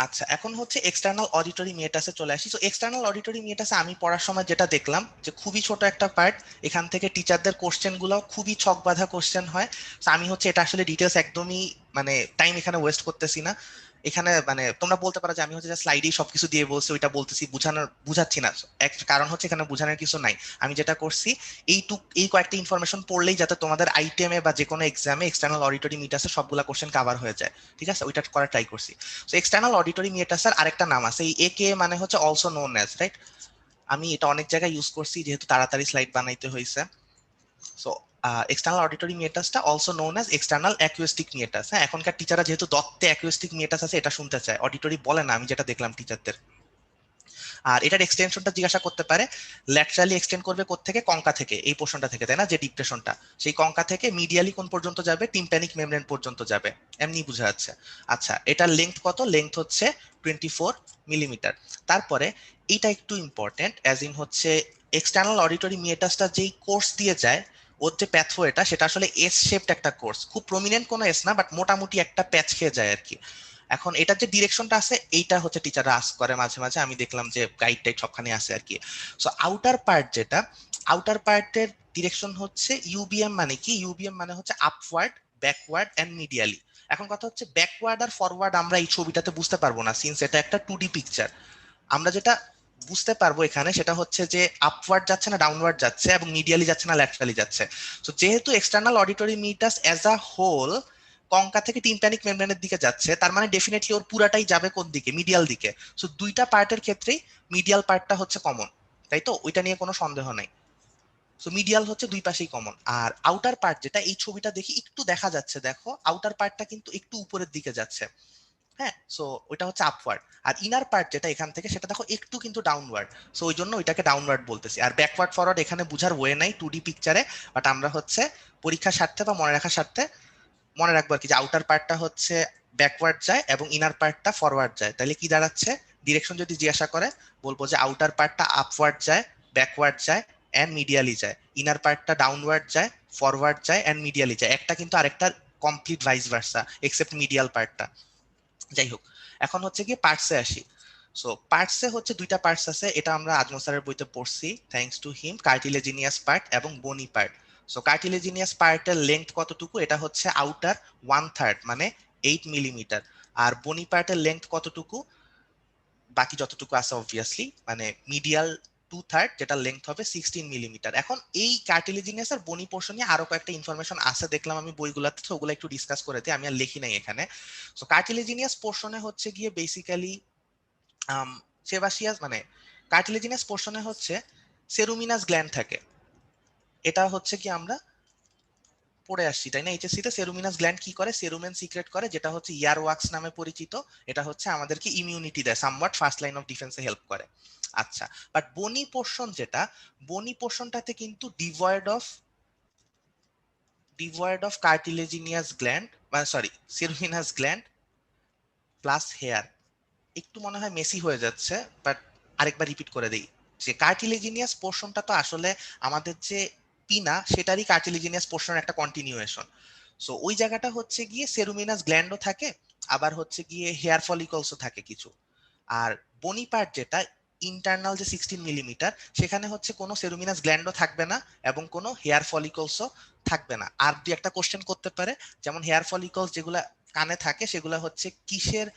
আচ্ছা, এখন হচ্ছে এক্সটার্নাল অডিটরি মিয়েটাসে চলে আসি। তো এক্সটার্নাল অডিটরি মিয়েটাসে আমি পড়ার সময় যেটা দেখলাম যে খুবই ছোট একটা পার্ট, এখান থেকে টিচারদের কোশ্চেন গুলো খুবই ছক বাঁধা কোশ্চেন হয়। তো আমি হচ্ছে এটা আসলে ডিটেলস একদমই মানে টাইম এখানে ওয়েস্ট করতেছি না। এখানে মানে তোমরা বলতে পারো যে আমি হচ্ছে স্লাইডেই সবকিছু দিয়ে বলছি, ওইটা বলতেছি, বুঝাচ্ছি না। এক কারণ হচ্ছে এখানে বোঝানোর কিছু নাই। আমি যেটা করছি, এই কয়েকটা ইনফরমেশন পড়লেই যাতে তোমাদের আইটেমে বা যে কোনো এক্সামে এক্সটার্নাল অডিটরি মিটাসে সবগুলা কোশ্চেন কভার হয়ে যায়, ঠিক আছে, ওইটা করার ট্রাই করছি। তো এক্সটার্নাল অডিটরি মিটাসের আরেকটা নাম আছে, এই একে মানে হচ্ছে অলসো নোন অ্যাজ, রাইট? আমি এটা অনেক জায়গায় ইউজ করছি যেহেতু তাড়াতাড়ি স্লাইড বানাইতে হয়েছে। সো এক্সটার্নাল অডিটরি মিয়েটাসটা also known as external acoustic meatus. হ্যাঁ, এখনকার টিচাররা যেহেতু দত্তে অ্যাকুস্টিক মিয়েটাস আছে এটা শুনতে চায়, অডিটরি বলে না, আমি যেটা দেখলাম টিচারদের। আর এটার এক্সটেনশনটা জিজ্ঞাসা করতে পারে, ল্যাটারালি এক্সটেন্ড করবে থেকে, কঙ্কা থেকে, এই পোর্শনটা থেকে, তাই না, যে ডিপ্রেশনটা, সেই কঙ্কা থেকে মিডিয়ালি কোন পর্যন্ত যাবে, টিম্প্যানিক মেমব্রেন পর্যন্ত যাবে, এমনি বোঝা যাচ্ছে। আচ্ছা, এটার লেংথ কত? লেংথ হচ্ছে 24 মিলিমিটার। তারপরে এইটা একটু ইম্পর্টেন্ট, অ্যাজ ইন হচ্ছে এক্সটার্নাল অডিটরি মিয়েটাসটা যেই কোর্স দিয়ে যায়, ওর যে প্যাথওয়েটা সেটা আসলে এস শেপড একটা কোর্স, খুব প্রমিনেন্ট কোনো এস না, বাট মোটামুটি একটা প্যাচ খেয়ে যায় আর কি। এখন এটার যে ডিরেকশনটা আছে এইটা হচ্ছে টিচাররা আস্ক করে মাঝে মাঝে, আমি দেখলাম যে গাইড টাইড সবখানে আছে আর কি। সো আউটার পার্ট যেটা, আউটার পার্টের ডিরেকশন হচ্ছে ইউবিএম, মানে কি, ইউবিএম মানে হচ্ছে আপওয়ার্ড, ব্যাকওয়ার্ড এন্ড মিডিয়ালি। এখন কথা হচ্ছে ব্যাকওয়ার্ড আর ফরওয়ার্ড আমরা এই ছবিটাতে বুঝতে পারবো না, সিন্স এটা একটা 2D পিকচার। আমরা যেটা বুঝতে পারবো এখানে সেটা হচ্ছে যে আপওয়ার্ড যাচ্ছে না ডাউনওয়ার্ড যাচ্ছে এবং মিডিয়ালি যাচ্ছে না ল্যাটারালি যাচ্ছে। সো যেহেতু external auditory meatus as a whole concha থেকে টিম্প্যানিক মেমব্রেনের দিকে যাচ্ছে, তার মানে ডেফিনেটলি ওর পুরাটাই যাবে কোন দিকে, মিডিয়াল দিকে। সো দুইটা পার্টের ক্ষেত্রেই মিডিয়াল পার্টটা হচ্ছে কমন, তাই তো? ওইটা নিয়ে কোনো সন্দেহ নাই। সো মিডিয়াল হচ্ছে দুই পাশেই কমন। আর আউটার পার্ট যেটা এই ছবিটা দেখি একটু দেখা যাচ্ছে, দেখো আউটার পার্টটা কিন্তু একটু উপরের দিকে যাচ্ছে, হ্যাঁ। সো ওইটা হচ্ছে আপওয়ার্ড। আর ইনার পার্ট যেটা এখান থেকে সেটা দেখো একটু কিন্তু ডাউনওয়ার্ড, সো ওই জন্য ওইটাকে ডাউনওয়ার্ড বলতেছি। আর ব্যাকওয়ার্ড ফরওয়ার্ড এখানে বুঝার ওয়ে নাই 2D পিকচারে, বাট আমরা হচ্ছে পরীক্ষার স্বার্থে বা মনে রাখার স্বার্থে মনে রাখবো আর কি, যে আউটার পার্টটা হচ্ছে ব্যাকওয়ার্ড যায় এবং ইনার পার্টটা ফরওয়ার্ড যায়। তাহলে কি দাঁড়াচ্ছে, ডিরেকশন যদি জিজ্ঞাসা করে বলবো যে আউটার পার্টটা আপওয়ার্ড যায়, ব্যাকওয়ার্ড যায় এন্ড মিডিয়ালি যায়, ইনার পার্টটা ডাউনওয়ার্ড যায়, ফরওয়ার্ড যায় এন্ড মিডিয়ালি যায়। একটা কিন্তু আরেকটার complete vice versa except medial পার্টটা। যাই হোক, এখন হচ্ছে কি পার্টসে আসি। সো পার্টসে হচ্ছে দুইটা পার্টস আছে, এটা আমরা আজমল স্যারের বইতে পড়ছি, thanks to him, cartilaginous part এবং বনি পার্ট। সো কার্টিলেজিনিয়াস পার্টের লেন্থ কতটুকু, এটা হচ্ছে আউটার 1/3 মানে 8 মিলিমিটার। আর বনি পার্টের লেন্থ কতটুকু, বাকি যতটুকু আছে অবভিয়াসলি মানে মিডিয়াল 2/3 যেটা লেন্থ হবে 16 মিলিমিটার। এখন এই কার্টিলেজিনিয়াস আর বনি পোর্শন নিয়ে আরো কয়েকটা ইনফরমেশন আছে দেখলাম আমি বইগুলোতে, তো ওগুলো একটু ডিসকাস করে দিই, আমি আর লিখি নাই এখানে। সো কার্টিলেজিনিয়াস পোর্শনে হচ্ছে গিয়ে বেসিক্যালি সেবাসিয়াস মানে কার্টিলেজিনাস পোর্শনে হচ্ছে সেরুমিনাস গ্ল্যান্ড থাকে। এটা হচ্ছে কি আমরা পড়ে আসছি তাই না এইচএসসি তে, সেরুমিনাস গ্ল্যান্ড কি করে, সেরুমেন সিক্রেট করে যেটা হচ্ছে ইয়ার ওয়াক্স নামে পরিচিত। এটা হচ্ছে আমাদেরকে ইমিউনিটি দেয়, সামওয়াট ফার্স্ট লাইন অফ ডিফেন্সে হেল্প করে। আচ্ছা, বাট বনি পোর্শন যেটা, বনি পোর্শনটাতে কিন্তু ডিভয়েড অফ কার্টিলেজিনিয়াস গ্ল্যান্ড মানে sorry ceruminous gland plus hair. একটু মনে হয় মেসি হয়ে যাচ্ছে, বাট আরেকবার রিপিট করে দেই যে কার্টিলেজিনিয়াস পোর্শনটা তো আসলে আমাদের যে পিনা সেটারই কার্টিলেজিনিয়াস পোর্শনের একটা কন্টিনিউয়েশন। সো ওই জায়গাটা হচ্ছে গিয়ে সেরুমিনাস গ্ল্যান্ডও থাকে, আবার হচ্ছে গিয়ে হেয়ার ফলিকলসও থাকে কিছু। আর বনি পার্ট যেটা ইন্টারনাল যে 16 মিলিমিটার, সেখানে হচ্ছে কোনো সেরুমিনাস গ্ল্যান্ডও থাকবে না এবং কোনো হেয়ার ফলিকলসও থাকবে না। আর দুই একটা কোশ্চেন করতে পারে, যেমন হেয়ার ফলিকলস যেগুলা কানে থাকে সেগুলা হচ্ছে কিসের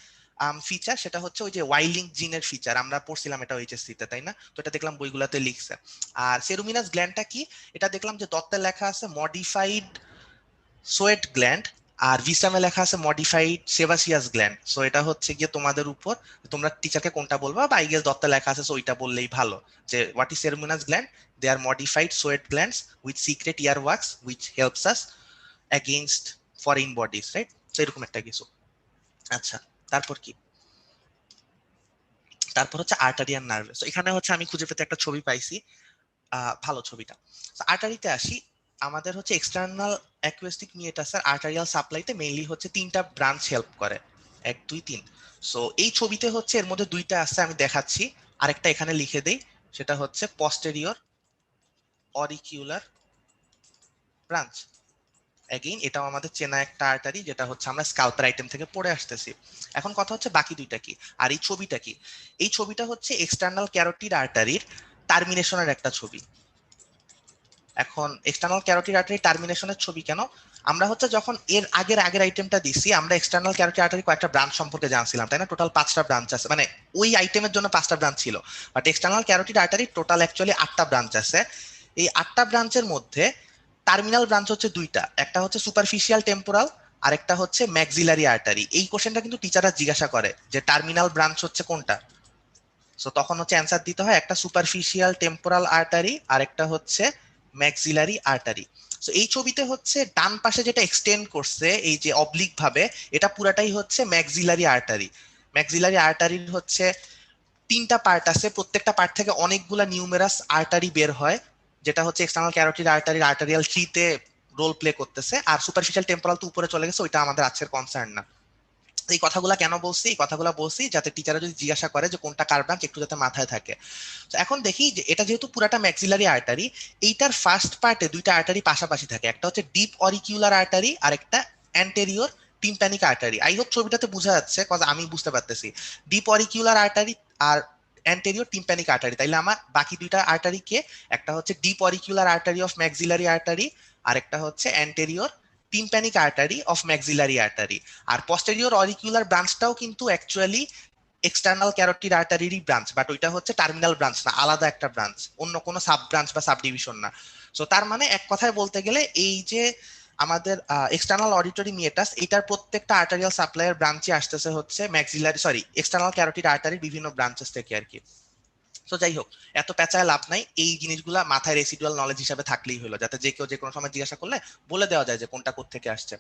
ফিচার, সেটা হচ্ছে ওই যে ওয়াইলিং জিনের ফিচার, আমরা পড়ছিলাম এটা এইচএসসি তে তাই না, তো এটা দেখলাম বইগুলোতে লিখছে। আর সেরুমিনাস গ্ল্যান্ডটা কি, এটা দেখলাম যে দত্তে লেখা আছে মডিফাইড সোয়েট গ্ল্যান্ড, আর ভিসামে লেখা আছে মডিফাইড সেবাসিয়াস গ্ল্যান্ড। সো এটা হচ্ছে গিয়ে তোমাদের উপর, তোমরা টিচারকে কোনটা বলবা, বা আই গেস দত্তে লেখা আছে সো ওইটা বললেই ভালো, যে what is ceruminous gland, they are modified sweat glands with secret earwax which helps us against foreign bodies, right? তো এরকম একটা কিছু। আচ্ছা, তারপর কি, তারপর হচ্ছে আর্টারি আর নার্ভ। তো এখানে হচ্ছে আমি খুঁজে পেতে একটা ছবি পাইছি, ভালো ছবিটা। আর্টারিতে আসি, আমাদের হচ্ছে এক্সটার্নাল অ্যাকুয়াস্টিক মিয়েটাসের আর্টারিয়াল সাপ্লাইতে মেইনলি হচ্ছে তিনটা ব্রাঞ্চ হেল্প করে, 1 2 3। সো এই ছবিতে হচ্ছে এর মধ্যে দুইটা আছে আমি দেখাচ্ছি, আরেকটা এখানে লিখে দেই, সেটা হচ্ছে পস্টেরিয়র অরিকিউলার ব্রাঞ্চ। এগেইন এটাও আমাদের চেনা একটা আর্টারি, যেটা হচ্ছে আমরা স্কাল্পের আইটেম থেকে পড়ে আসতেছি। এখন কথা হচ্ছে বাকি দুইটা কি, আর এই ছবিটা কি, এই ছবিটা হচ্ছে এক্সটার্নাল ক্যারোটিড আর্টারির টার্মিনেশনের একটা ছবি। এখন এক্সটার্নাল ক্যারোটিড আর্টারি টার্মিনেশনের ছবি কেন, আমরা হচ্ছে যখন এর আগের আইটেমটা দিছি, আমরা এক্সটার্নাল ক্যারোটিড আর্টারি কয়েকটা ব্রাঞ্চ সম্পর্কে জানছিলাম তাই না, টোটাল 5টা ব্রাঞ্চ আছে, মানে ওই আইটেমের জন্য 5টা ব্রাঞ্চ ছিল, but external carotid artery total actually 8টা ব্রাঞ্চ আছে। এই 8টা ব্রাঞ্চের মধ্যে টার্মিনাল ব্রাঞ্চ হচ্ছে দুইটা, একটা হচ্ছে সুপারফিশিয়াল টেম্পোরাল, আরেকটা হচ্ছে ম্যাক্সিলারি আর্টারি। এই কোশ্চেনটা কিন্তু টিচাররা জিজ্ঞাসা করে যে টার্মিনাল ব্রাঞ্চ হচ্ছে কোনটা, সো তখন হচ্ছে অ্যান্সার দিতে হয় একটা সুপারফিশিয়াল টেম্পোরাল আর্টারি আর একটা হচ্ছে ম্যাক্সিলারি আর্টারি। সো এই ছবিতে হচ্ছে ডান পাশে যেটা এক্সটেন্ড করছে এই যে অবলিক ভাবে, এটা পুরাটাই হচ্ছে ম্যাক্সিলারি আর্টারি। ম্যাক্সিলারি আর্টারির হচ্ছে 3টা পার্ট আছে, প্রত্যেকটা পার্ট থেকে অনেকগুলা নিউমেরাস আর্টারি বের হয়, যেটা হচ্ছে এক্সটার্নাল ক্যারোটিড আর্টারির আর্টারিয়াল ট্রিতে রোল প্লে করতেছে। আর সুপারফিশিয়াল টেম্পোরাল তো উপরে চলে গেছে, ওইটা আমাদের আজকের কনসার্ন না। এই কথাগুলো কেন বলছি, এই কথাগুলো বলছি যাতে টিচাররা যদি জিজ্ঞাসা করে যে কোনটা কার ব্রাঞ্চ, একটু যাতে মাথায় থাকে। তো এখন দেখি যে এটা যেহেতু পুরাটা ম্যাক্সিলারি আর্টারি, এইটার ফার্স্ট পার্টে দুইটা আর্টারি পাশাপাশি থাকে, একটা হচ্ছে ডিপ অরিকিউলার আর্টারি আর একটা anterior tympanic artery. I hope ছবিটাতে বোঝা যাচ্ছে, কজ আমি বুঝতে পারতেছি। ডিপ অরিকিউলার আর্টারি আর অ্যান্টেরিয়র টিম্প্যানিক আর্টারি, তাইলে আমার বাকি দুইটা আর্টারি কে, একটা হচ্ছে deep auricular artery of maxillary artery, আর একটা হচ্ছে anterior tympanic artery of maxillary artery. আর পস্টেরিয়র অরিকিউলার ব্রাঞ্চটাও কিন্তু অ্যাকচুয়ালি এক্সটার্নাল ক্যারোটিড আর্টারিরই ব্রাঞ্চ, বাট ওইটা হচ্ছে টার্মিনাল ব্রাঞ্চ না, আলাদা একটা ব্রাঞ্চ, অন্য কোনো সাব ব্রাঞ্চ বা সাব ডিভিশন না। সো তার মানে এক কথায় বলতে গেলে এই যে আমাদের এক্সটার্নাল অডিটরি মিয়েটাস, এটার প্রত্যেকটা আর্টারিয়াল সাপ্লাইয়ের ব্রাঞ্চে আসতেছে হচ্ছে ম্যাক্সিলারি এক্সটার্নাল ক্যারোটিড আর্টারির বিভিন্ন ব্রাঞ্চেস থেকে আর কি। তো যাই হোক, এত পেঁচায় লাভ নাই, এই জিনিসগুলা মাথায় রেসিডুয়াল নলেজ হিসাবে থাকলেই হলো, যাতে যে কেউ যে কোনো সময় জিজ্ঞাসা করলে বলে দেওয়া যায় যে কোনটা কোত্থেকে আসছে।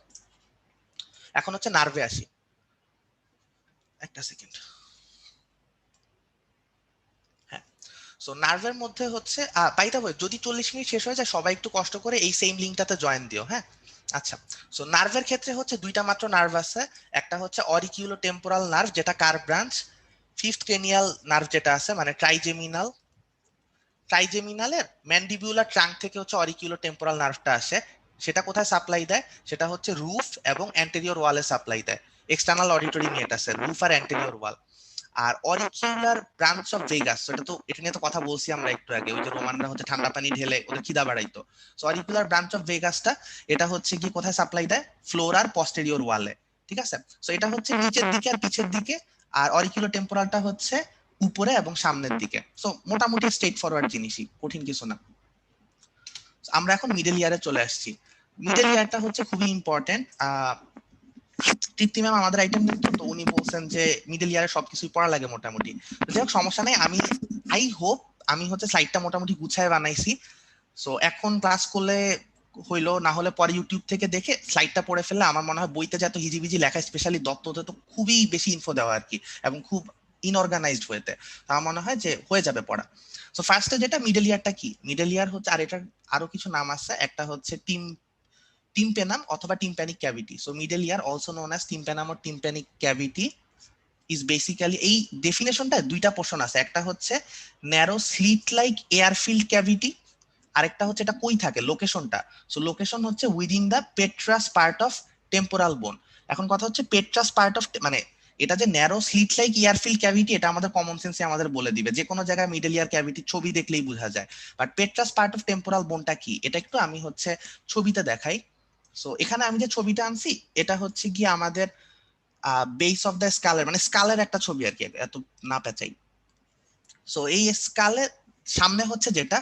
এখন হচ্ছে নার্ভে আসি, একটা সেকেন্ড। হ্যাঁ, সো নার্ভের মধ্যে হচ্ছে বাই দ্য ওয়ে, যদি 40 মিনিট শেষ হয়ে যায় সবাই একটু কষ্ট করে এই সেম লিঙ্কটাতে জয়েন দিও। হ্যাঁ, আচ্ছা। সো নার্ভের ক্ষেত্রে হচ্ছে দুইটা মাত্র নার্ভ আছে, একটা হচ্ছে অরিকিউলো টেম্পোরাল নার্ভ, যেটা কার ব্রাঞ্চ, ফিফথ ক্রেনিয়াল নার্ভ যেটা আছে মানে ট্রাইজেমিনাল, ট্রাইজেমিনালের ম্যান্ডিবিউলার ট্রাঙ্ক থেকে হচ্ছে অরিকিউলো টেম্পোরাল নার্ভটা আসে। সেটা কোথায় সাপ্লাই দেয়, সেটা হচ্ছে রুফ এবং অ্যান্টেরিয়র ওয়ালে সাপ্লাই দেয়, এক্সটার্নাল অডিটরি মিয়েটাসের রুফ আর অ্যান্টেরিয়র ওয়াল। আর অরিকিউলার ব্রাঞ্চ অফ ভেগাস, এটা নিয়ে তো কথা বলছি আমরা একটু আগে, ওই যে রোমানরা হচ্ছে ঠান্ডা পানি ঢেলে ওদের খিদা বাড়াইতো। সো অরিকিউলার ব্রাঞ্চ অফ ভেগাসটা এটা হচ্ছে কি কোথায় সাপ্লাই দেয়, ফ্লোর আর পস্টেরিয়র ওয়ালে। ঠিক আছে, সো এটা হচ্ছে নিচের দিকে আর পিছের দিকে, আর অরিকিউলো টেম্পোরালটা হচ্ছে উপরে এবং সামনের দিকে। সো মোটামুটি স্ট্রেট ফরওয়ার্ড জিনিসই, কঠিন কিছু না। আমরা এখন মিডল ইয়ারে চলে আসছি। মিডল ইয়ারটা হচ্ছে খুবই ইম্পর্টেন্ট। তৃপ্তি ম্যাম আমাদের আইটেম নিত, তো উনি বলছেন যে মিডল ইয়ারে সবকিছুই পড়া লাগে মোটামুটি। যাই হোক, সমস্যা নেই, আমি আই হোপ আমি হচ্ছে স্লাইডটা মোটামুটি গুছায় বানাইছি। সো এখন ক্লাস করলে হইলো, না হলে পরে ইউটিউব থেকে দেখে স্লাইডটা পড়ে ফেললে আমার মনে হয় বইতে যত হিজিবিজি লেখা, স্পেশালি দত্ততে তো খুবই বেশি ইনফো দেওয়া আর কি, এবং খুব ইনঅর্গানাইজড ওয়েতে, আমার মনে হয় যে হয়ে যাবে পড়া। সো ফার্স্টে যেটা মিডল ইয়ারটা কি, মিডল ইয়ার হচ্ছে, আর এটার আরো কিছু নাম আছে, একটা হচ্ছে টিম্পেনাম অথবা tympanic cavity. So middle ear also known as tympanum or tympanic cavity is basically, এই ডেফিনেশনটা দুইটা পোর্শন আছে, একটা হচ্ছে narrow slit like airfield cavity, আরেকটা হচ্ছে এটা কই থাকে লোকেশনটা। সো লোকেশন হচ্ছে within the petrous part of temporal bone. এখন কথা হচ্ছে পেট্রাস পার্ট অফ, মানে এটা যে narrow slit like airfield cavity, এটা আমাদের কমন সেন্সে আমাদের বলে দিবে, যে কোনো জায়গায় মিডল ইয়ার ক্যাভিটি ছবি দেখলেই বোঝা যায়। বাট পেট্রাস পার্ট অফ টেম্পোরাল বোনটা কি, এটা একটু আমি হচ্ছে ছবিতে দেখাই। সো এখানে আমি যে ছবিটা আনছি, এটা হচ্ছে কি আমাদের বেস অফ দ্য স্কালের, মানে স্কালের একটা ছবি আর কি, এত না পেঁচাই। সো এই স্কালের সামনে হচ্ছে যেটা,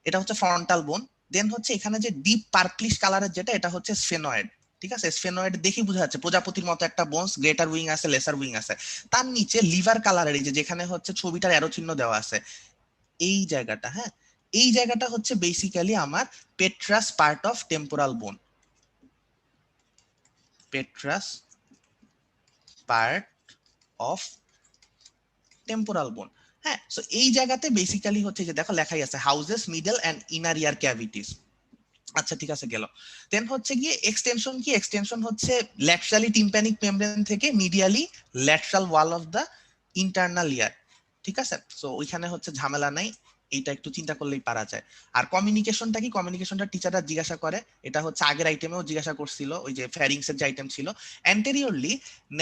এটা হচ্ছে ফ্রন্টাল বোন। দেন হচ্ছে এখানে যে ডিপ পার্পলিশ কালারের যেটা, এটা হচ্ছে স্ফেনয়েড। ঠিক আছে, স্ফেনয়েড দেখি বোঝা যাচ্ছে প্রজাপতির মতো একটা বোনস, গ্রেটার উইং আছে, লেসার উইং আছে। তার নিচে লিভার কালারের, এই যে যেখানে হচ্ছে ছবিটার অ্যারো চিহ্ন দেওয়া আছে, এই জায়গাটা, হ্যাঁ, এই জায়গাটা হচ্ছে বেসিক্যালি আমার পেট্রাস পার্ট অফ টেম্পোরাল বোন, পেট্রাস পার্ট অফ টেম্পোরাল বোন। হ্যাঁ, সো এই জায়গাতে বেসিক্যালি হচ্ছে যে দেখো লেখাই আছে houses middle and inner year cavities. আচ্ছা ঠিক আছে, গেল। দেন হচ্ছে গিয়ে এক্সটেনশন কি, এক্সটেনশন হচ্ছে ল্যাটারালি টিম্প্যানিক মেমব্রেন থেকে medially lateral wall of the internal ear. ঠিক আছে, সো ওইখানে হচ্ছে ঝামেলা নাই, এইটা একটু চিন্তা করলেই পারা যায়। আর কমিউনিকেশনটা কি, কমিউনিকেশনটা টিচাররা জিজ্ঞাসা করে, এটা হচ্ছে আগের আইটেমেও জিজ্ঞাসা করছিল, ওই যে ফ্যারিংস এর যে আইটেম ছিল, অ্যান্টেরিয়রলি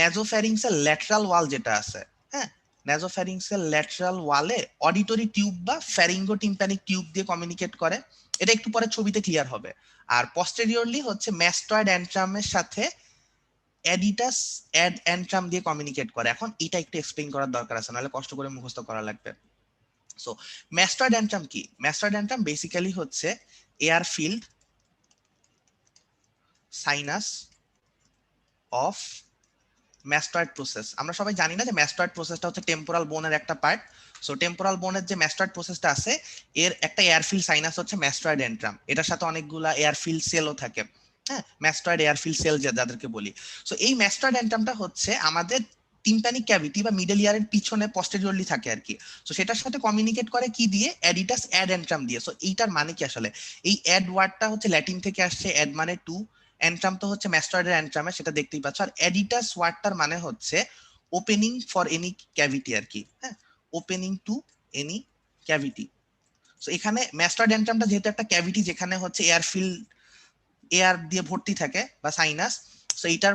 নেজোফ্যারিংস এর ল্যাটারাল ওয়াল যেটা আছে, হ্যাঁ, নেজোফ্যারিংস এর ল্যাটারাল ওয়ালে অডিটরি টিউব বা ফ্যারিঙ্গো টিম্প্যানিক টিউব দিয়ে কমিউনিকেট করে, এটা একটু পরে ছবিতে ক্লিয়ার হবে। আর পস্টেরিয়রলি হচ্ছে ম্যাস্টয়েড অ্যান্ট্রামের সাথে এডিটাস অ্যান্ট্রাম দিয়ে কমিউনিকেট করে। এখন এটা একটু এক্সপ্লেইন করার দরকার আছে, নাহলে কষ্ট করে মুখস্থ করা লাগবে। সো ম্যাস্টয়েড অ্যান্ট্রাম কি, ম্যাস্টয়েড অ্যান্ট্রাম বেসিক্যালি হচ্ছে airfield sinus of mastoid process. আমরা সবাই জানি না যে ম্যাস্টয়েড প্রসেসটা হচ্ছে টেম্পোরাল বোনের একটা পার্ট। সো টেম্পোরাল বোনের যে ম্যাস্টয়েড প্রসেসটা আছে, এর একটা এয়ারফিল্ড সাইনাস হচ্ছে ম্যাস্টয়েড অ্যান্ট্রাম, এটার সাথে অনেকগুলা এয়ারফিল্ড সেলও থাকে, হ্যাঁ, ম্যাস্টয়েড এয়ারফিল্ড সেল যাদেরকে বলি। সো এই ম্যাস্টয়েড অ্যান্ট্রামটা হচ্ছে আমাদের টিম্প্যানিক ক্যাভিটি বা মিডল ইয়ারের পিছনে পস্টেরিয়রলি থাকে আর কি। সো সেটার সাথে কমিউনিকেট করে কি দিয়ে, অ্যাডিটাস অ্যাড অ্যান্ট্রাম দিয়ে। সো এইটার মানে কি আসলে, এই অ্যাড ওয়ার্ডটা হচ্ছে ল্যাটিন থেকে আসছে, অ্যাড মানে টু, অ্যান্ট্রাম তো হচ্ছে ম্যাস্টয়েডের অ্যান্ট্রামে, সেটা দেখতেই পাচ্ছ। আর এডিটাস ওয়ার্ডটার মানে হচ্ছে ওপেনিং ফর এনি ক্যাভিটি আর কি, হ্যাঁ, opening to any cavity. So এখানে ম্যাস্টয়েড অ্যান্ট্রামটা যেহেতু একটা ক্যাভিটি যেখানে হচ্ছে এয়ারফিল্ড, এয়ার দিয়ে ভর্তি থাকে বা সাইনাস, সো এইটার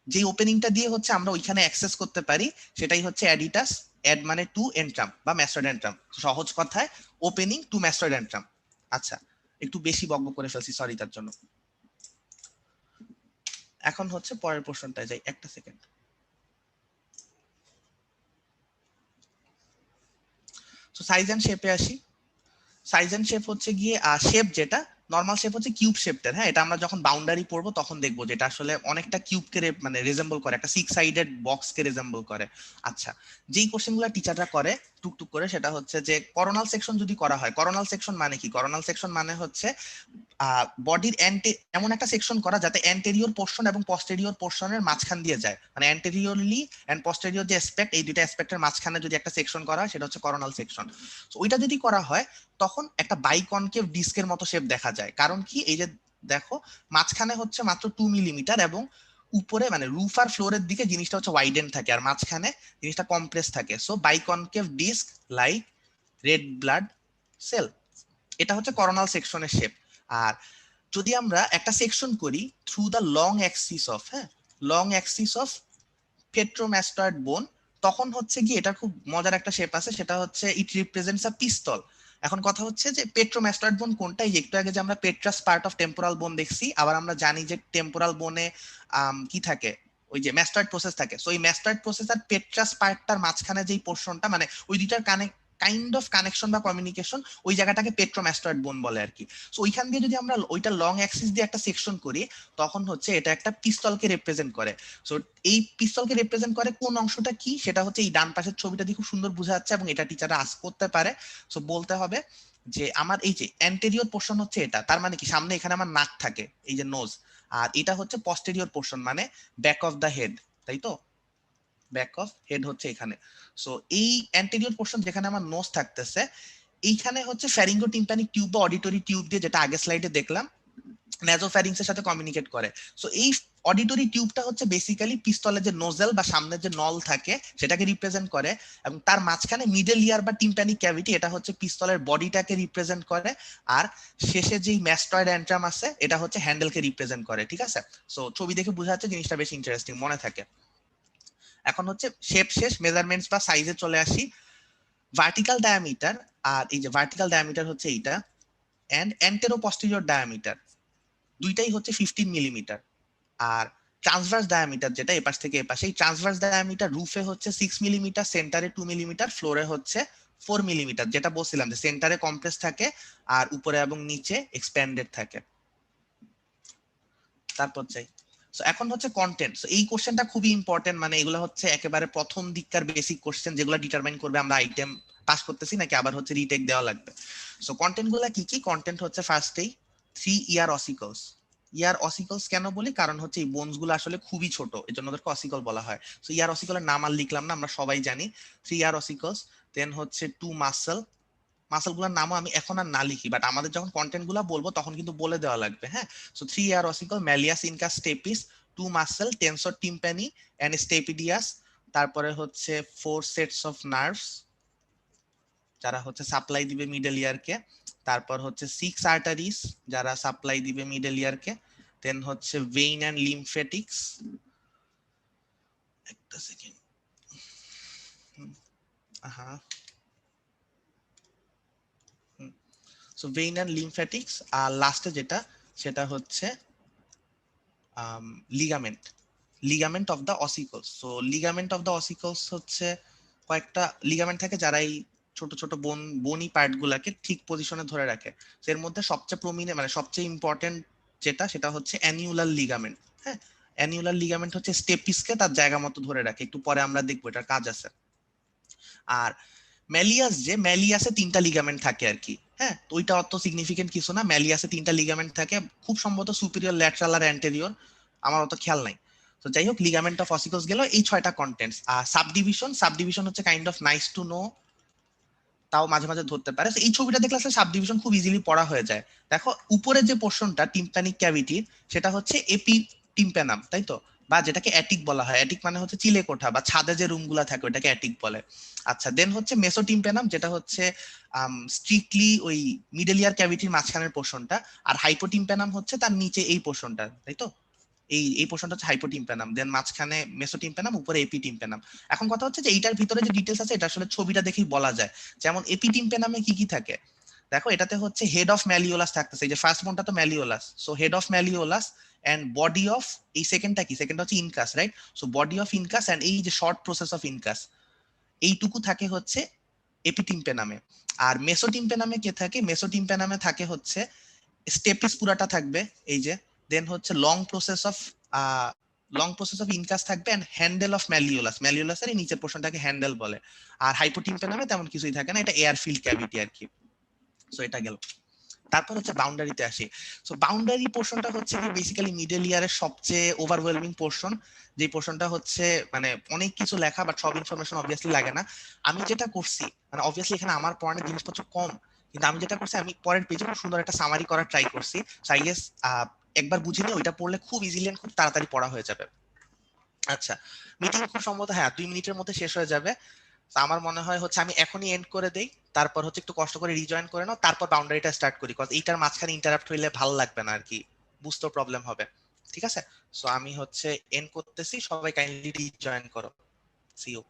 যে ওপেনিংটা দিয়ে হচ্ছে আমরা ওইখানে অ্যাক্সেস করতে পারি, সেটাই হচ্ছে অ্যাডিটাস, অ্যাড মানে টু এন্ট্রাম বা ম্যাস্টয়েড অ্যান্ট্রাম, সহজ কথায় ওপেনিং টু ম্যাস্টয়েড অ্যান্ট্রাম। আচ্ছা, একটু বেশি বকবক করে ফেলছি, সরি তার জন্য। এখন হচ্ছে পরের প্রশ্নটায় যাই, একটা সেকেন্ড। সাইজ এন্ড শেপে আসি। সাইজ এন্ড শেপ হচ্ছে গিয়ে শেপ যেটা নর্মাল শেপ হচ্ছে কিউব শেপটার। হ্যাঁ, এটা আমরা যখন বাউন্ডারি পড়বো তখন দেখবো যেটা আসলে অনেকটা কিউবকে মানে রিজেম্বল করে, একটা 6 সাইডেড বক্সকে রিজেম্বল করে। আচ্ছা, যেই কোশ্চেনগুলো টিচাররা করে টুকটুক করে সেটা হচ্ছে যে করোনাল সেকশন যদি করা হয়। করোনাল সেকশন মানে কি? করোনাল সেকশন মানে হচ্ছে বডির এমন একটা সেকশন করা যাতে অ্যান্টেরিয়র পোর্শন এবং পস্টেরিয়র পোর্শনের মাঝখান দিয়ে যায়, মানে অ্যান্টেরিয়রলি এন্ড পস্টেরিয়র যে অ্যাসপেক্ট, এই দুইটা অ্যাসপেক্টের মাঝখানে যদি একটা সেকশন করা হয় সেটা হচ্ছে করোনাল সেকশন। তো ওইটা যদি করা হয় তখন একটা বাইকনকেভ ডিস্কের মতো শেপ দেখা যায়। কারণ কি, এই যে দেখো মাঝখানে হচ্ছে মাত্র 2 মিলিমিটার এবং উপরে মানে রুফ আর ফ্লোরের দিকে জিনিসটা হচ্ছে ওয়াইডেন থাকে আর মাঝখানে জিনিসটা কম্প্রেস থাকে। So biconcave disc like red blood cell, এটা হচ্ছে করোনাল সেকশনের শেপ। আর যদি আমরা একটা সেকশন করি through the long Axis of, হ্যাঁ, লং অ্যাক্সিস অফ পেট্রোম্যাস্টয়েড বোন, তখন হচ্ছে কি এটা খুব মজার একটা শেপ আছে, সেটা হচ্ছে ইট রিপ্রেজেন্টস আ পিস্তল। এখন কথা হচ্ছে যে পেট্রোম্যাস্টয়েড বোন কোনটা? এই যে একটু আগে যে আমরা পেট্রাস পার্ট অফ টেম্পোরাল বোন দেখছি, আবার আমরা জানি যে টেম্পোরাল বোনে কি থাকে, ওই যে ম্যাস্টয়েড প্রসেস থাকে। সো এই ম্যাস্টয়েড প্রসেস আর পেট্রাস পার্টটার মাঝখানে যেই পোর্শনটা, মানে ওই দুইটার কাইন্ড অফ কানেকশন বা কমিউনিকেশন, ওই জায়গাটাকে পেট্রোম্যাস্টয়েড বোন বলে আর কি। সো ওইখান দিয়ে যদি আমরা ওইটা লং অ্যাক্সিস দিয়ে একটা সেকশন করি তখন হচ্ছে এটা একটা পিস্তলকে রিপ্রেজেন্ট করে। সো এই পিস্তলকে রিপ্রেজেন্ট করে কোন অংশটা কি, সেটা হচ্ছে এই ডান পাশের ছবিটা দিয়ে খুব সুন্দর বোঝা যাচ্ছে এবং এটা টিচাররা আস্ক করতে পারে। সো বলতে হবে যে আমার এই যে অ্যান্টেরিয়র পোর্শন হচ্ছে এটা, তার মানে কি সামনে এখানে আমার নাক থাকে, এই যে নোজ, আর এটা হচ্ছে পস্টেরিয়র পোর্শন মানে ব্যাক অফ দ্য হেড, তাই তো? ব্যাক অফ হেড হচ্ছে এখানে। সো এই অ্যান্টেরিয়র পোর্শন যেখানে আমার নোজ থাকতেছে, এইখানে হচ্ছে ফ্যারিঙ্গো টিম্প্যানিক টিউব বা অডিটরি টিউব দিয়ে, যেটা আগের স্লাইডে দেখলাম, নেজোফ্যারিংস এর সাথে কমিউনিকেট করে। সো এই অডিটরি টিউবটা হচ্ছে বেসিক্যালি পিস্তলের যে নোজেল বা সামনের যে নল থাকে সেটাকে রিপ্রেজেন্ট করে, এবং তার মাঝখানে মিডল ইয়ার বা টিম্প্যানিক ক্যাভিটি, এটা হচ্ছে পিস্তলের বডিটাকে রিপ্রেজেন্ট করে, আর শেষে যেই ম্যাস্টয়েড অ্যান্ট্রাম আছে এটা হচ্ছে হ্যান্ডেলকে রিপ্রেজেন্ট করে। ঠিক আছে? সো ছবি দেখে বোঝা যাচ্ছে জিনিসটা বেশ ইন্টারেস্টিং, মনে থাকে। এখন হচ্ছে শেপ শেষ, মেজারমেন্টস বা সাইজে চলে আসি। ভার্টিক্যাল ডায়ামিটার, আর এই যে ভার্টিক্যাল ডায়ামিটার হচ্ছে এইটা, এন্ড এন্টেরো পস্টেরিয়র ডায়ামিটার দুইটাই হচ্ছে 15 মিলিমিটার। আর ট্রান্সভার্স ডায়ামিটার যেটা এপাশ থেকে এপাশে, এই ট্রান্সভার্স ডায়ামিটার রুফে হচ্ছে 6 মিলিমিটার, সেন্টারে 2 মিলিমিটার, ফ্লোরে হচ্ছে 4 মিলিমিটার, যেটা বলছিলাম যে সেন্টারে কম্প্রেস থাকে আর উপরে এবং নিচে এক্সপ্যান্ডেড থাকে। তারপর চাই এখন হচ্ছে কন্টেন্ট। এই কোশ্চেনটা খুবই ইম্পর্টেন্ট, মানে এগুলো হচ্ছে একেবারে প্রথম দিককার বেসিক কোশ্চেন যেগুলো ডিটারমাইন করবে আমরা আইটেম পাস করতেছি নাকি আবার হচ্ছে রিটেক দেওয়া লাগবে। সো কন্টেন্ট গুলা কি কি? কন্টেন্ট হচ্ছে ফার্স্টেই 3 ইয়ার অসিকলস। ইয়ার অসিকলস কেন বলি? কারণ হচ্ছে এই বোনস গুলো আসলে খুবই ছোট, এই জন্য ওদেরকে অসিকল বলা হয়। সো ইয়ার অসিকলের নাম আর লিখলাম না, আমরা সবাই জানি 3 ইয়ার অসিকলস। দেন হচ্ছে 2 মাসল, মাসলগুলোর নামও আমি এখন আর না লিখি, বাট আমাদের যখন কন্টেন্ট গুলা বলবো তখন কিন্তু বলে দেওয়া লাগবে। হ্যাঁ, so 3 ear ossicle, malleus incus stapes, 2 muscle, tensor tympani and stapedius. তারপরে হচ্ছে 4 সেটস অফ নার্ভস যারা হচ্ছে সাপ্লাই দিবে মিডল ইয়ারকে। তারপর হচ্ছে 6 আর্টারিস যারা সাপ্লাই দিবে মিডল ইয়ারকে। দেন হচ্ছে ভেইন এন্ড লিমফ্যাটিক্স, একটা সেকেন্ড, হ্যাঁ, সো ভেইন এন্ড লিমফ্যাটিক্স। আর লাস্টে যেটা সেটা হচ্ছে ligament, ligament of the ossicles. So ligament of the ossicles হচ্ছে কয়েকটা লিগামেন্ট থাকে যারা এই ছোট ছোট বনি পার্ট গুলাকে ঠিক পজিশনে ধরে রাখে। এর মধ্যে সবচেয়ে প্রমিনেন্ট মানে সবচেয়ে ইম্পর্টেন্ট যেটা সেটা হচ্ছে অ্যানিউলার লিগামেন্ট। হ্যাঁ, অ্যানিউলার লিগামেন্ট হচ্ছে স্টেপিসকে তার জায়গা মতো ধরে রাখে, একটু পরে আমরা দেখবো এটার কাজ আছে। আর ম্যালিয়াস, যে ম্যালিয়াসে 3টা লিগামেন্ট থাকে আর কি। হ্যাঁ, তো ওইটা অত সিগনিফিকেন্ট কিছু না, ম্যালিয়াসে 3টা লিগামেন্ট থাকে, খুব সম্ভবত সুপিরিয়র, ল্যাটারাল আর অ্যান্টেরিয়র, আমার অত খেয়াল নাই। তো যাই হোক, লিগামেন্ট অফ অসিকলস গেল, এই 6টা কন্টেন্টস। আর সাবডিভিশন হচ্ছে kind of nice to know, তাও মাঝে মাঝে ধরতে পারে। এই ছবিটা দেখলে আসলে সাবডিভিশন খুব ইজিলি পড়া হয়ে যায়। দেখো উপরে যে পোর্শনটা টিম্প্যানিক ক্যাভিটির সেটা হচ্ছে এপি টিম্প্যানাম, তাই তো? বা যেটাকে অ্যাটিক বলা হয়, অ্যাটিক মানে হচ্ছে চিলে কোঠা বা ছাদে যে রুমগুলো থাকে ওটাকে অ্যাটিক বলে। আচ্ছা, দেন হচ্ছে মেসোটিম্প্যানাম যেটা হচ্ছে স্ট্রিক্টলি ওই মিডল ইয়ার ক্যাভিটির মাঝখানের পোর্শনটা, আর হাইপোটিম্প্যানাম হচ্ছে তার নিচে এই পোর্শনটা, তাই তো? এই পোর্শনটা হচ্ছে হাইপোটিম্প্যানাম, দেন মাঝখানে মেসোটিম্প্যানাম, উপরে এপিটিম্প্যানাম। এখন কথা হচ্ছে যে এইটার ভিতরে যে ডিটেলস আছে এটা আসলে ছবিটা দেখেই বলা যায়। যেমন এপিটিম্প্যানামে কি কি থাকে দেখো, এটাতে হচ্ছে হেড অফ ম্যালিওলাস থাকতেছে, এই যে ফার্স্ট বোনটা তো malleolus, so head of malleolus and body of, এই সেকেন্ডটা কি? সেকেন্ডটা হচ্ছে incus, right? So body of incus and এই যে শর্ট প্রসেস অফ ইনকাস, এইটুকু থাকে হচ্ছে এপিটিম্পেনামে। আর মেসোটিম্পেনামে কে থাকে? মেসোটিম্পেনামে থাকে হচ্ছে স্টেপিস পুরাটা থাকবে এই যে, দেন হচ্ছে লং প্রসেস অফ ইনকাস থাকবে, এন্ড হ্যান্ডেল অফ ম্যালিওলাস, ম্যালিওলাসের এই নিচের পোর্শনটাকে হ্যান্ডেল বলে। আর হাইপোটিম্পেনামে তেমন কিছুই থাকে না, এটা এয়ারফিল্ড ক্যাভিটি আর কি। সো এটা গেল। তারপর হচ্ছে বাউন্ডারিতে আসি। সো বাউন্ডারি পোর্শনটা হচ্ছে কি বেসিক্যালি মিডল ইয়ারের সবচেয়ে ওভারওয়েলমিং পোর্শন, যে পোর্শনটা হচ্ছে মানে অনেক কিছু লেখা বাট সব ইনফরমেশন অবভিয়াসলি লাগে না। আমি যেটা করছি মানে অবভিয়াসলি এখানে আমার পড়ানোর জিনিসপত্র কম, কিন্তু আমি যেটা করছি আমি পরের পেজে খুব সুন্দর একটা সামারি করার ট্রাই করছি। সো আই গেস একবার বুঝে নিয়ে ওইটা পড়লে খুব ইজিলি খুব তাড়াতাড়ি পড়া হয়ে যাবে। আচ্ছা, মিটিং খুব সম্ভবত 2 মিনিটের মধ্যে শেষ হয়ে যাবে। তো আমার মনে হয় হচ্ছে আমি এখনই এন্ড করে দেই, তারপর হচ্ছে একটু কষ্ট করে রিজয়েন করে নাও, তারপর বাউন্ডারিটা স্টার্ট করি, কজ এইটার মাঝখানে ইন্টারাপ্ট হইলে ভালো লাগবে না আর কি, বুঝতে প্রবলেম হবে। ঠিক আছে, সো আমি হচ্ছে এন্ড করতেছি, সবাই কাইন্ডলি রিজয়েন করো। See you.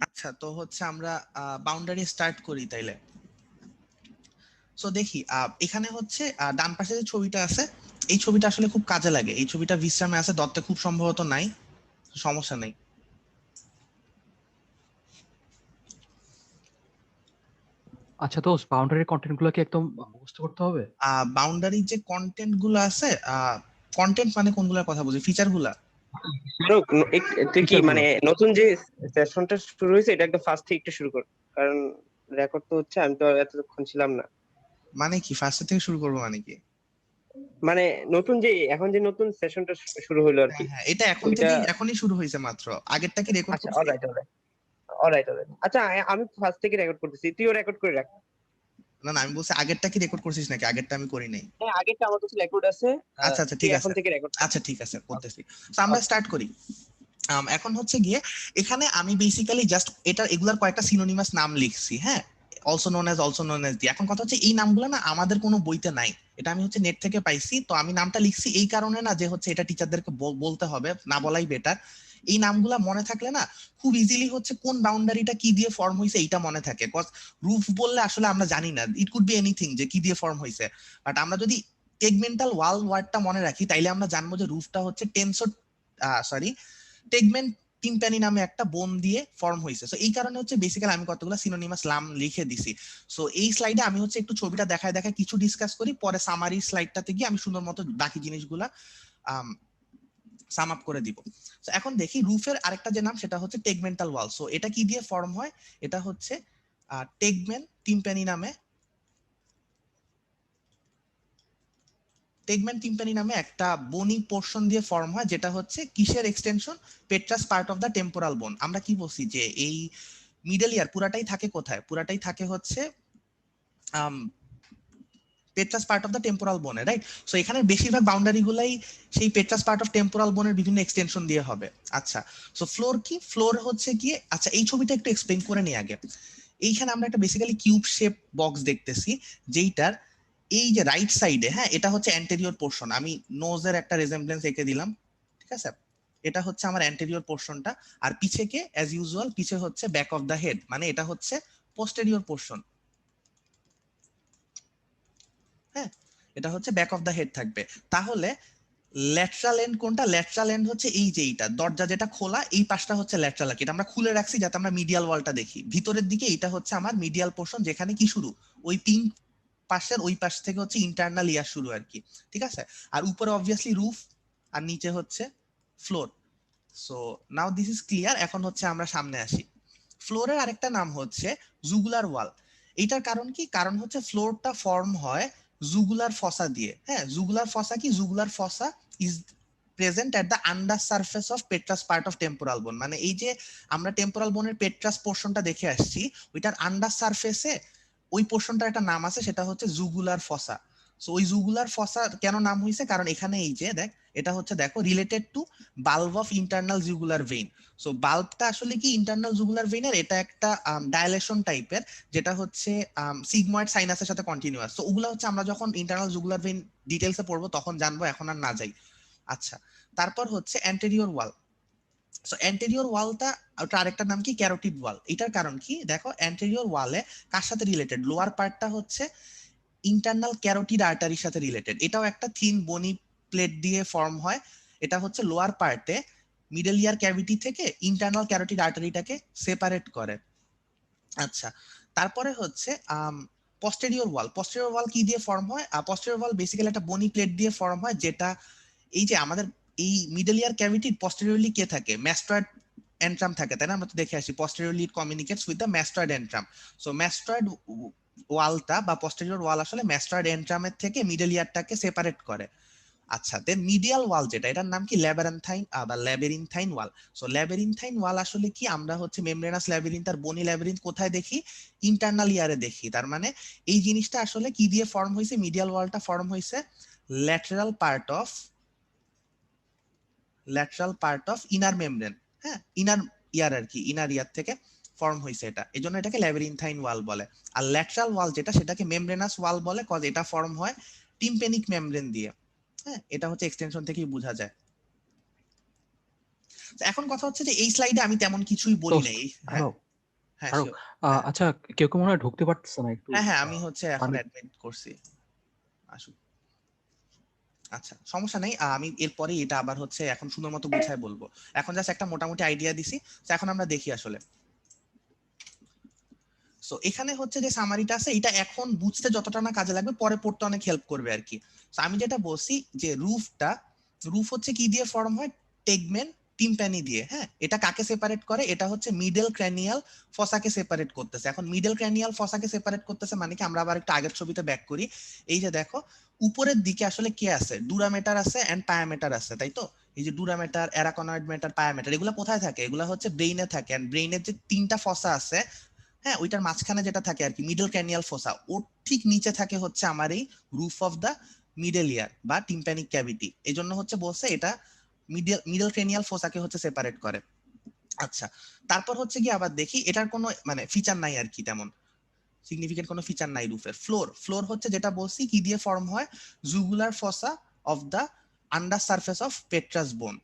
আচ্ছা, তো হচ্ছে আমরা বাউন্ডারি স্টার্ট করি তাইলে। সো দেখি এখানে হচ্ছে ডান পাশে যে ছবিটা আছে, এই ছবিটা আসলে খুব কাজে লাগে। এই ছবিটা বিশ্রামে আছে, দত্তে খুব সম্ভবত নাই, সমস্যা নেই। আচ্ছা দোস্ত, বাউন্ডারি কন্টেন্ট গুলো কি একদম মুখস্থ করতে হবে? বাউন্ডারি যে কন্টেন্ট গুলো আছে, কন্টেন্ট মানে কোনগুলোর কথা বলছি? ফিচার গুলা? ফারুক, তুই কি ফিচার মানে গুলো। নতুন যে সেশনটা শুরু হয়েছে এটা একদম ফার্স্ট থেকে একটু শুরু কর, কারণ রেকর্ড তো হচ্ছে, আমি তো এতক্ষণ ছিলাম না। মানে কি ফার্স্ট থেকে শুরু করবো মানে কি? মানে নতুন যে এখন যে নতুন সেশনটা শুরু হলো আর কি, হ্যাঁ হ্যাঁ, এটা এখন ওইটা। থেকেই, এখনই শুরু হয়েছে মাত্র, আগেরটা কি রেকর্ড আচ্ছা, করছি? Alright alright alright alright. আচ্ছা, আমি ফার্স্ট থেকে রেকর্ড করতেছি, তুইও রেকর্ড করে রাখ। না না, আমি বলছি আগেরটা কি রেকর্ড করছিস নাকি? আগেরটা আমি করি নাই। হ্যাঁ, আগেরটা আমার কাছে রেকর্ড আছে। আচ্ছা আচ্ছা, তুই ঠিক এখন আছে। থেকে রেকর্ড কর। আচ্ছা ঠিক আছে, করতেছি। তো আমরা স্টার্ট করি। এখন হচ্ছে গিয়ে এখানে আমি বেসিক্যালি জাস্ট এটা এগুলার কয়েকটা সিনোনিমাস নাম লিখছি, হ্যাঁ, অলসো নোন অ্যাজ দিয়ে। এখন কথা হচ্ছে এই নামগুলো না আমাদের কোনো বইতে নাই, এটা আমি হচ্ছে নেট থেকে পাইছি। তো আমি নামটা লিখছি এই কারণে না যে হচ্ছে এটা টিচারদেরকে বলতে হবে, না বলাই বেটার। এই নামগুলা মনে থাকলে না খুব ইজিলি হচ্ছে কোন বাউন্ডারিটা কি দিয়ে ফর্ম হয়েছে এইটা মনে থাকে। কজ রুফ বললে আসলে আমরা জানি না, ইট কুড বি এনিথিং যে কি দিয়ে ফর্ম হয়েছে, বাট আমরা যদি টেগমেন্টাল ওয়াল ওয়ার্ডটা মনে রাখি তাইলে আমরা জানবো যে রুফটা হচ্ছে টেগমেন্ট টিম্প্যানি নামে একটা বোন দিয়ে ফর্ম হয়েছে। সো এই কারণে হচ্ছে বেসিক্যালি আমি কতগুলো সিনোনিমাস নাম লিখে দিছি। সো এই স্লাইডে আমি হচ্ছে একটু ছবিটা দেখায় দেখায় কিছু ডিসকাস করি, পরে সামারি স্লাইডটাতে গিয়ে আমি সুন্দর মতো বাকি জিনিসগুলা সাম আপ করে দিব। তো এখন দেখি রুফের আরেকটা যে নাম সেটা হচ্ছে টেগমেন্টাল ওয়াল। সো এটা কি দিয়ে ফর্ম হয়? এটা হচ্ছে টেগমেন্ট টিম্প্যানি নামে একটা বনি পোর্শন দিয়ে ফর্ম হয়, যেটা হচ্ছে কিসের extension? Petrous part of the temporal bone. আমরা কি বলছি যে এই মিডল ইয়ার পুরাটাই থাকে কোথায়? পুরাটাই থাকে হচ্ছে পেট্রাস পার্ট অফ দ্য টেম্পোরাল বোনে, রাইট? সো এখানে বেশিরভাগ বাউন্ডারি গুলাই সেই পেট্রাস পার্ট অফ টেম্পোরাল বোনের বিভিন্ন এক্সটেনশন দিয়ে হবে। আচ্ছা, সো ফ্লোর কি? ফ্লোর হচ্ছে গিয়ে, আচ্ছা এই ছবিটা একটু এক্সপ্লেইন করে নিই আগে। এইখানে আমরা একটা বেসিক্যালি কিউব শেপ বক্স দেখতেছি, যেইটার এই যে রাইট সাইডে, হ্যাঁ, এটা হচ্ছে অ্যান্টেরিয়র পোর্শন। আমি নোজের একটা রেজেম্বলেন্স এঁকে দিলাম, ঠিক আছে? এটা হচ্ছে আমার অ্যান্টেরিয়র পোর্শনটা। আর পিছে কে? অ্যাজ ইউজুয়াল পিছে হচ্ছে ব্যাক অফ দ্য হেড, মানে এটা হচ্ছে পোস্টেরিয়র পোর্শন। হ্যাঁ, এটা হচ্ছে ব্যাক অফ দ্য হেড থাকবে। তাহলে ল্যাটারাল এন্ড কোনটা? ল্যাটারাল এন্ড হচ্ছে এই যে এইটা দরজা যেটা খোলা, এই পাশটা হচ্ছে ল্যাটারাল। এটা আমরা খুলে রাখছি যাতে আমরা মিডিয়াল ওয়ালটা দেখি। ভিতরের দিকে এটা হচ্ছে আমার মিডিয়াল পোর্শন, যেখানে কি শুরু? ওই পিঙ্ক পাশের ওই পাশ থেকে হচ্ছে ইন্টারনাল ইয়ার শুরু আর কি, ঠিক আছে? আর উপরে অবভিয়াসলি রুফ, আর নিচে হচ্ছে floor. So now this is clear. এখন হচ্ছে আমরা সামনে আসি। ফ্লোরের আরেকটা নাম হচ্ছে জুগুলার ওয়াল। এইটার কারণ কি? কারণ হচ্ছে ফ্লোরটা ফর্ম হয় জুগুলার ফসা দিয়ে। হ্যাঁ, জুগুলার ফসা কি? Jugular fossa is present at the under surface of petrous part of temporal bone. মানে এই যে আমরা টেম্পোরাল বোনের পেট্রাস পোর্শনটা দেখে আসছি, ওইটার আন্ডার সারফেসে ওই পোর্শনটার একটা নাম আছে, সেটা হচ্ছে জুগুলার ফসা। সো ওই জুগুলার ফসা কেন নাম হয়েছে? কারণ এখানে এই যে দেখ, এটা হচ্ছে দেখো related to bulb of internal jugular vein. So বাল্বটা আসলে কি ইন্টারনাল জুগুলার ভেইনের, এটা একটা ডায়ালেশন টাইপের, যেটা হচ্ছে সিগময়েড সাইনাসের সাথে কন্টিনিউয়াস। তো ওগুলো হচ্ছে আমরা যখন ইন্টারনাল জুগুলার ভেইন ডিটেইলসে পড়বো তখন জানবো, এখন আর না যাই। আচ্ছা, তারপর হচ্ছে অ্যান্টেরিয়র ওয়াল। সো অ্যান্টেরিয়র ওয়ালটা, ওটা আরেকটা নাম কি? ক্যারোটিড ওয়াল। এটার কারণ কি? দেখো অ্যান্টেরিয়র ওয়ালে কার সাথে রিলেটেড? লোয়ার পার্টটা হচ্ছে ইন্টারনাল ক্যারোটিড আর্টারির সাথে রিলেটেড। এটাও একটা থিন বনি প্লেট দিয়ে ফর্ম হয়। এটা হচ্ছে লোয়ার পার্টে মিডল ইয়ার ক্যাভিটি থেকে ইন্টারনাল ক্যারোটিড আর্টারিটাকে সেপারেট করে। আচ্ছা, তারপরে হচ্ছে পস্টেরিয়র ওয়াল। পস্টেরিয়র ওয়াল কি দিয়ে ফর্ম হয়? পস্টেরিয়র ওয়াল বেসিক্যালি একটা বনি প্লেট দিয়ে ফর্ম হয়, যেটা এই যে আমাদের এই মিডল ইয়ার ক্যাভিটির পস্টেরিয়রলি কে থাকে? ম্যাস্টয়েড এন্ট্রাম থাকে, তাই না? আমরা তো দেখে আসি posteriorly it communicates with the mastoid antrum. So mastoid ওয়ালটা বা পস্টেরিয়র ওয়াল আসলে ম্যাস্টয়েড এন্ট্রামের থেকে মিডল ইয়ারটাকে সেপারেট করে। আচ্ছা, দেন মিডিয়াল ওয়াল যেটা, এটার নাম কি? ল্যাবেরিনথাইন বা ল্যাবেরিনথাইন ওয়াল। সো ল্যাবেরিনথাইন ওয়াল আসলে কি? আমরা হচ্ছে মেমব্রেনাস ল্যাবেরিন্থ আর বনি ল্যাবেরিন্থ কোথায় দেখি? ইন্টারনাল ইয়ারে দেখি। তার মানে এই জিনিসটা আসলে কি দিয়ে ফর্ম হয়েছে? মিডিয়াল ওয়ালটা ফর্ম হয়েছে lateral part of inner membrane. হ্যাঁ, ইনার ইয়ার আর কি, ইনার ইয়ার থেকে ফর্ম হয়েছে এটা, এই জন্য এটাকে ল্যাবেরিনথাইন ওয়াল বলে। আর ল্যাটারাল ওয়াল যেটা, সেটাকে মেমব্রেনাস ওয়াল বলে, কজ এটা ফর্ম হয় টিম্পেনিক মেমব্রেন দিয়ে। হ্যাঁ, এটা হচ্ছে এক্সটেনশন থেকেই বোঝা যায়। এখন কথা হচ্ছে যে এই স্লাইডে আমি তেমন কিছুই বলি দোস্ত, নাই। হ্যাঁ হ্যালো হ্যাঁ হ্যালো। sure, হ্যাঁ আচ্ছা, কেউ কেউ মনে হয় ঢুকতে পারতেছে না একটু। হ্যাঁ হ্যাঁ, আমি হচ্ছে এখন পারমিট। অ্যাডমিট করছি, আসুন। আচ্ছা, সমস্যা নেই, আমি এরপরে এটা আবার হচ্ছে এখন সুন্দর মতো গুছায় বলবো। এখন জাস্ট একটা মোটামুটি আইডিয়া দিছি। তো এখন আমরা দেখি আসলে। সো এখানে হচ্ছে যে সামারিটা আছে, এটা এখন বুঝতে যতটা না কাজে লাগবে, পরে পড়তে অনেক হেল্প করবে আর কি। তো আমি যেটা বলছি যে রুফ হচ্ছে কি দিয়ে ফর্ম হয়? টেগমেন টিম্প্যানি দিয়ে। হ্যাঁ, এটা কাকে সেপারেট করে? এটা হচ্ছে মিডল ক্র্যানিয়াল ফসাকে সেপারেট করতেছে। এখন মিডল ক্র্যানিয়াল ফসাকে সেপারেট করতেছে মানে কি? আমরা আবার একটু আগের ছবিতে ব্যাক করি। এই যে দেখো, উপরের দিকে আসলে কে আছে? ডুরামেটার আছে এন্ড পায়ামেটার আছে, তাই তো? এই যে ডুরামেটার, অ্যারাকনয়েড মেটার, পায়ামেটার, এগুলো কোথায় থাকে? এগুলো হচ্ছে ব্রেইনে থাকে। এন্ড ব্রেইনের যে তিনটা ফসা আছে, হ্যাঁ, ওইটার মাঝখানে যেটা থাকে আর কি, মিডল ক্র্যানিয়াল ফসা, ওর ঠিক নিচে থাকে হচ্ছে আমার এই roof of the middle ear বা টিম্প্যানিক ক্যাভিটি। এই জন্য হচ্ছে বলছে এটা মিডল ক্র্যানিয়াল ফোসাকে হচ্ছে সেপারেট করে। আচ্ছা, তারপর হচ্ছে কি আবার দেখি, এটার কোনো মানে ফিচার নাই আর কি, তেমন সিগনিফিকেন্ট কোনো ফিচার নাই রুফের। ফ্লোর হচ্ছে যেটা বলছি কি দিয়ে ফর্ম হয়? Jugular fossa of the under surface of petrous bone.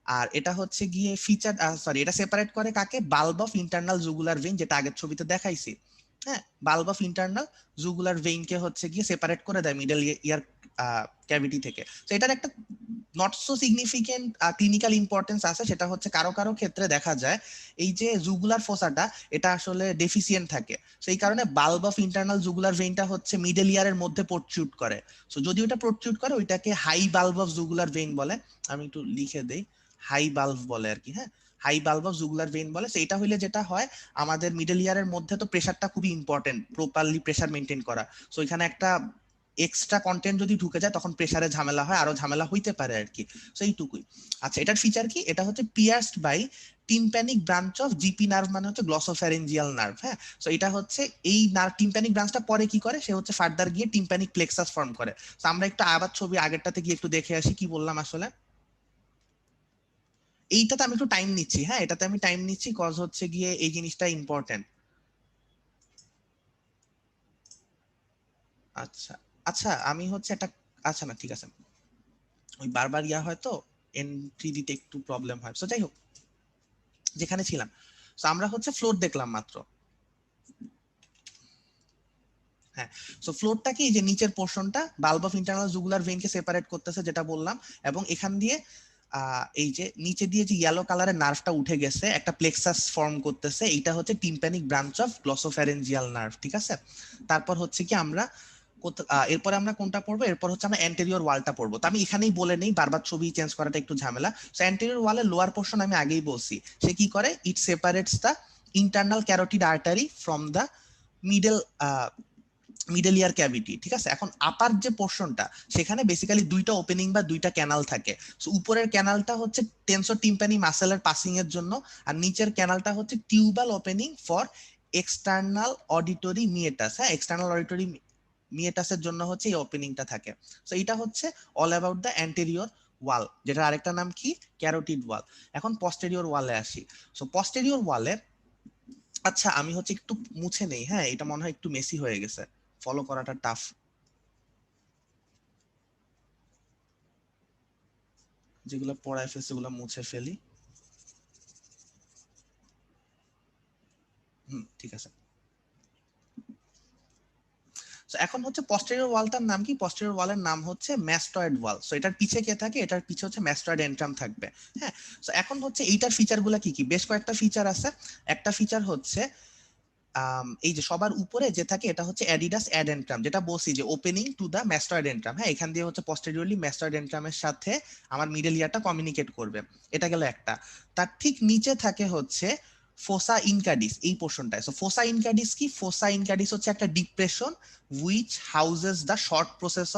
আর এটা হচ্ছে গিয়ে ফিচার, সরি, এটা সেপারেট করে কাকে? Bulb of internal jugular vein, যেটা আগের ছবিতে দেখাইছি। হ্যাঁ, বাল্ব অফ ইন্টারনাল জুগুলার ভেইনকে হচ্ছে গিয়ে সেপারেট করে দেয় মিডল ইয়ার ক্যাভিটি থেকে। তো এটার একটা not so significant clinical importance আছে, সেটা হচ্ছে কারো কারো ক্ষেত্রে দেখা যায় এই যে জুগুলার ফোসাটা, এটা আসলে ডেফিসিয়েন্ট থাকে। সেই কারণে বাল্ব অফ ইন্টারনাল জুগুলার ভেইনটা হচ্ছে মিডল ইয়ারের মধ্যে প্রোট্রুড করে। সো যদি ওটা প্রোট্রুড করে, ওইটাকে high bulb of jugular vein বলে। আমি একটু লিখে দেই, হাই বাল্ব বলে আর কি। হ্যাঁ, high bulb of jugular vein বলে। সেইটা হইলে যেটা হয়, আমাদের মিডল ইয়ারের মধ্যে তো প্রেসারটা খুবই ইম্পর্টেন্ট, প্রপারলি প্রেসার মেনটেন করা। সো এখানে একটা এক্সট্রা কন্টেন্ট যদি ঢুকে যায়, তখন প্রেসারে ঝামেলা হয়, আরো ঝামেলা হইতে পারে আর কি। সো এইটুকুই। আচ্ছা, এটার ফিচার কি? এটা হচ্ছে pierced by tympanic branch of GP nerve, মানে হচ্ছে গ্লসোফ্যারিঞ্জিয়াল নার্ভ। হ্যাঁ, সো এটা হচ্ছে এই নার্ভ, টিম্প্যানিক ব্রাঞ্চটা পরে কি করে? সে হচ্ছে ফার্দার গিয়ে টিম্প্যানিক প্লেক্সাস ফর্ম করে। তো আমরা একটু আবার ছবি আগেরটাতে গিয়ে একটু দেখে আসি কি বললাম আসলে। এইটাতে আমি একটু টাইম নিচ্ছি, হ্যাঁ, এটাতে আমি টাইম নিচ্ছি, কজ হচ্ছে গিয়ে এই জিনিসটা ইম্পর্টেন্ট। আচ্ছা আচ্ছা, আমি হচ্ছে একটা, আচ্ছা না ঠিক আছে, ওই বারবার হয় তো, এন্ট্রি দিতে একটু প্রবলেম হয়। সো যাই হোক, যেখানে ছিলাম, সো আমরা হচ্ছে ফ্লোর দেখলাম মাত্র। হ্যাঁ, সো ফ্লোরটা কি? যে নিচের পোর্শনটা বাল্ব অফ ইন্টারনাল জুগুলার ভেইনকে সেপারেট করতেছে, যেটা বললাম। এবং এখান দিয়ে এই যে নিচে দিয়ে যে ইয়েলো কালারের নার্ভটা উঠে গেছে, একটা প্লেক্সাস ফর্ম করতেছে, এইটা হচ্ছে tympanic branch of glossopharyngeal nerve. ঠিক আছে, তারপর হচ্ছে কি আমরা এরপরে আমরা কোনটা পড়বো? এরপর হচ্ছে আমরা অ্যান্টেরিয়র ওয়ালটা পড়বো। তো আমি এখানেই বলে নেই, বারবার ছবি চেঞ্জ করাটা একটু ঝামেলা। সো অ্যান্টেরিয়র ওয়ালের লোয়ার পোর্শন আমি আগেই বলছি, সে কি করে? It separates the internal carotid artery from the middle middle ear cavity, ঠিক আছে। এখন আপার যে পোর্শনটা সেখানে বেসিক্যালি দুইটা ওপেনিং বা দুইটা ক্যানাল থাকে। সো উপরের ক্যানালটা হচ্ছে টেনসো টিম্পানি মাসেলের পাসিং এর জন্য, আর নিচের ক্যানালটা হচ্ছে tubal opening for external auditory meatus. হ্যাঁ, এক্সটার্নাল অডিটরি মিয়েটাসের জন্য হচ্ছে এই ওপেনিংটা থাকে। সো এটা হচ্ছে অল অ্যাবাউট দ্য অ্যান্টেরিয়র ওয়াল, যেটা আরেকটা নাম কি, ক্যারোটিড ওয়াল। এখন পস্টেরিয়র ওয়ালে আসি। সো পস্টেরিয়র ওয়ালে, আচ্ছা আমি হচ্ছে একটু মুছে নেই, হ্যাঁ এটা মনে হয় একটু মেসি হয়ে গেছে, ফলো করাটা টাফ। যেগুলো পড়ায় ফেলছে সেগুলো মুছে ফেলি। ঠিক আছে। সো এখন হচ্ছে পস্টেরিয়র ওয়ালটার নাম কি, পস্টেরিয়র ওয়ালের নাম হচ্ছে ম্যাস্টয়েড ওয়াল। সো এটার পিছে কে থাকে, এটার পিছে হচ্ছে ম্যাস্টয়েড এন্ট্রাম থাকবে। হ্যাঁ, সো এখন হচ্ছে এইটার ফিচারগুলো কি কি, বেশ কয়েকটা ফিচার আছে। একটা ফিচার হচ্ছে এই যে সবার উপরে যে থাকে এটা হচ্ছে অ্যাডিডাস অ্যাডেন্ট্রাম, যেটা বলছি যে ওপেনিং টু দা ম্যাস্টয়েড এন্ট্রাম। হ্যাঁ, এখান দিয়ে হচ্ছে পস্টেরিয়রলি ম্যাস্টয়েড এন্ট্রামের সাথে আমার মিডল ইয়ারটা কমিউনিকেট করবে। এটা গেল একটা। তার ঠিক নিচে থাকে হচ্ছে ফোসা ইনকাডিস, এই পোর্শনটায়। সো ফোসা ইনকাডিস কি, ফোসা ইনকাডিস হচ্ছে একটা depression which houses the short process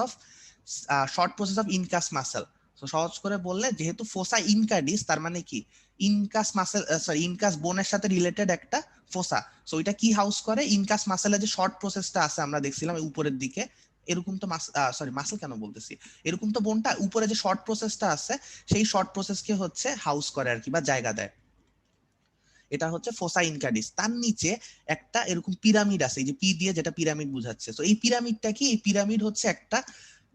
of incus muscle. তো সহজ করে বললে, যেহেতু ফোসা ইনকাডিস তার মানে কি, ইনকাস মাসেল, সরি ইনকাস বোনের সাথে রিলেটেড একটা ফোসা। সো এটা কি হাউস করে, ইনকাস মাসেলের যে শর্ট প্রসেসটা আছে আমরা দেখছিলাম উপরের দিকে, এরকম তো সরি মাসেল কেন বলতেছি, এরকম তো বোনটা উপরে যে শর্ট প্রসেসটা আছে সেই শর্ট প্রসেসকে হচ্ছে হাউস করে আর কি, বা জায়গা দেয়। এটা হচ্ছে ফোসা ইনকাডিস। তার নিচে একটা এরকম পিরামিড আছে, এই যে পি দিয়ে যেটা পিরামিড বুঝাচ্ছে। তো এই পিরামিডটা কি, এই পিরামিড হচ্ছে একটা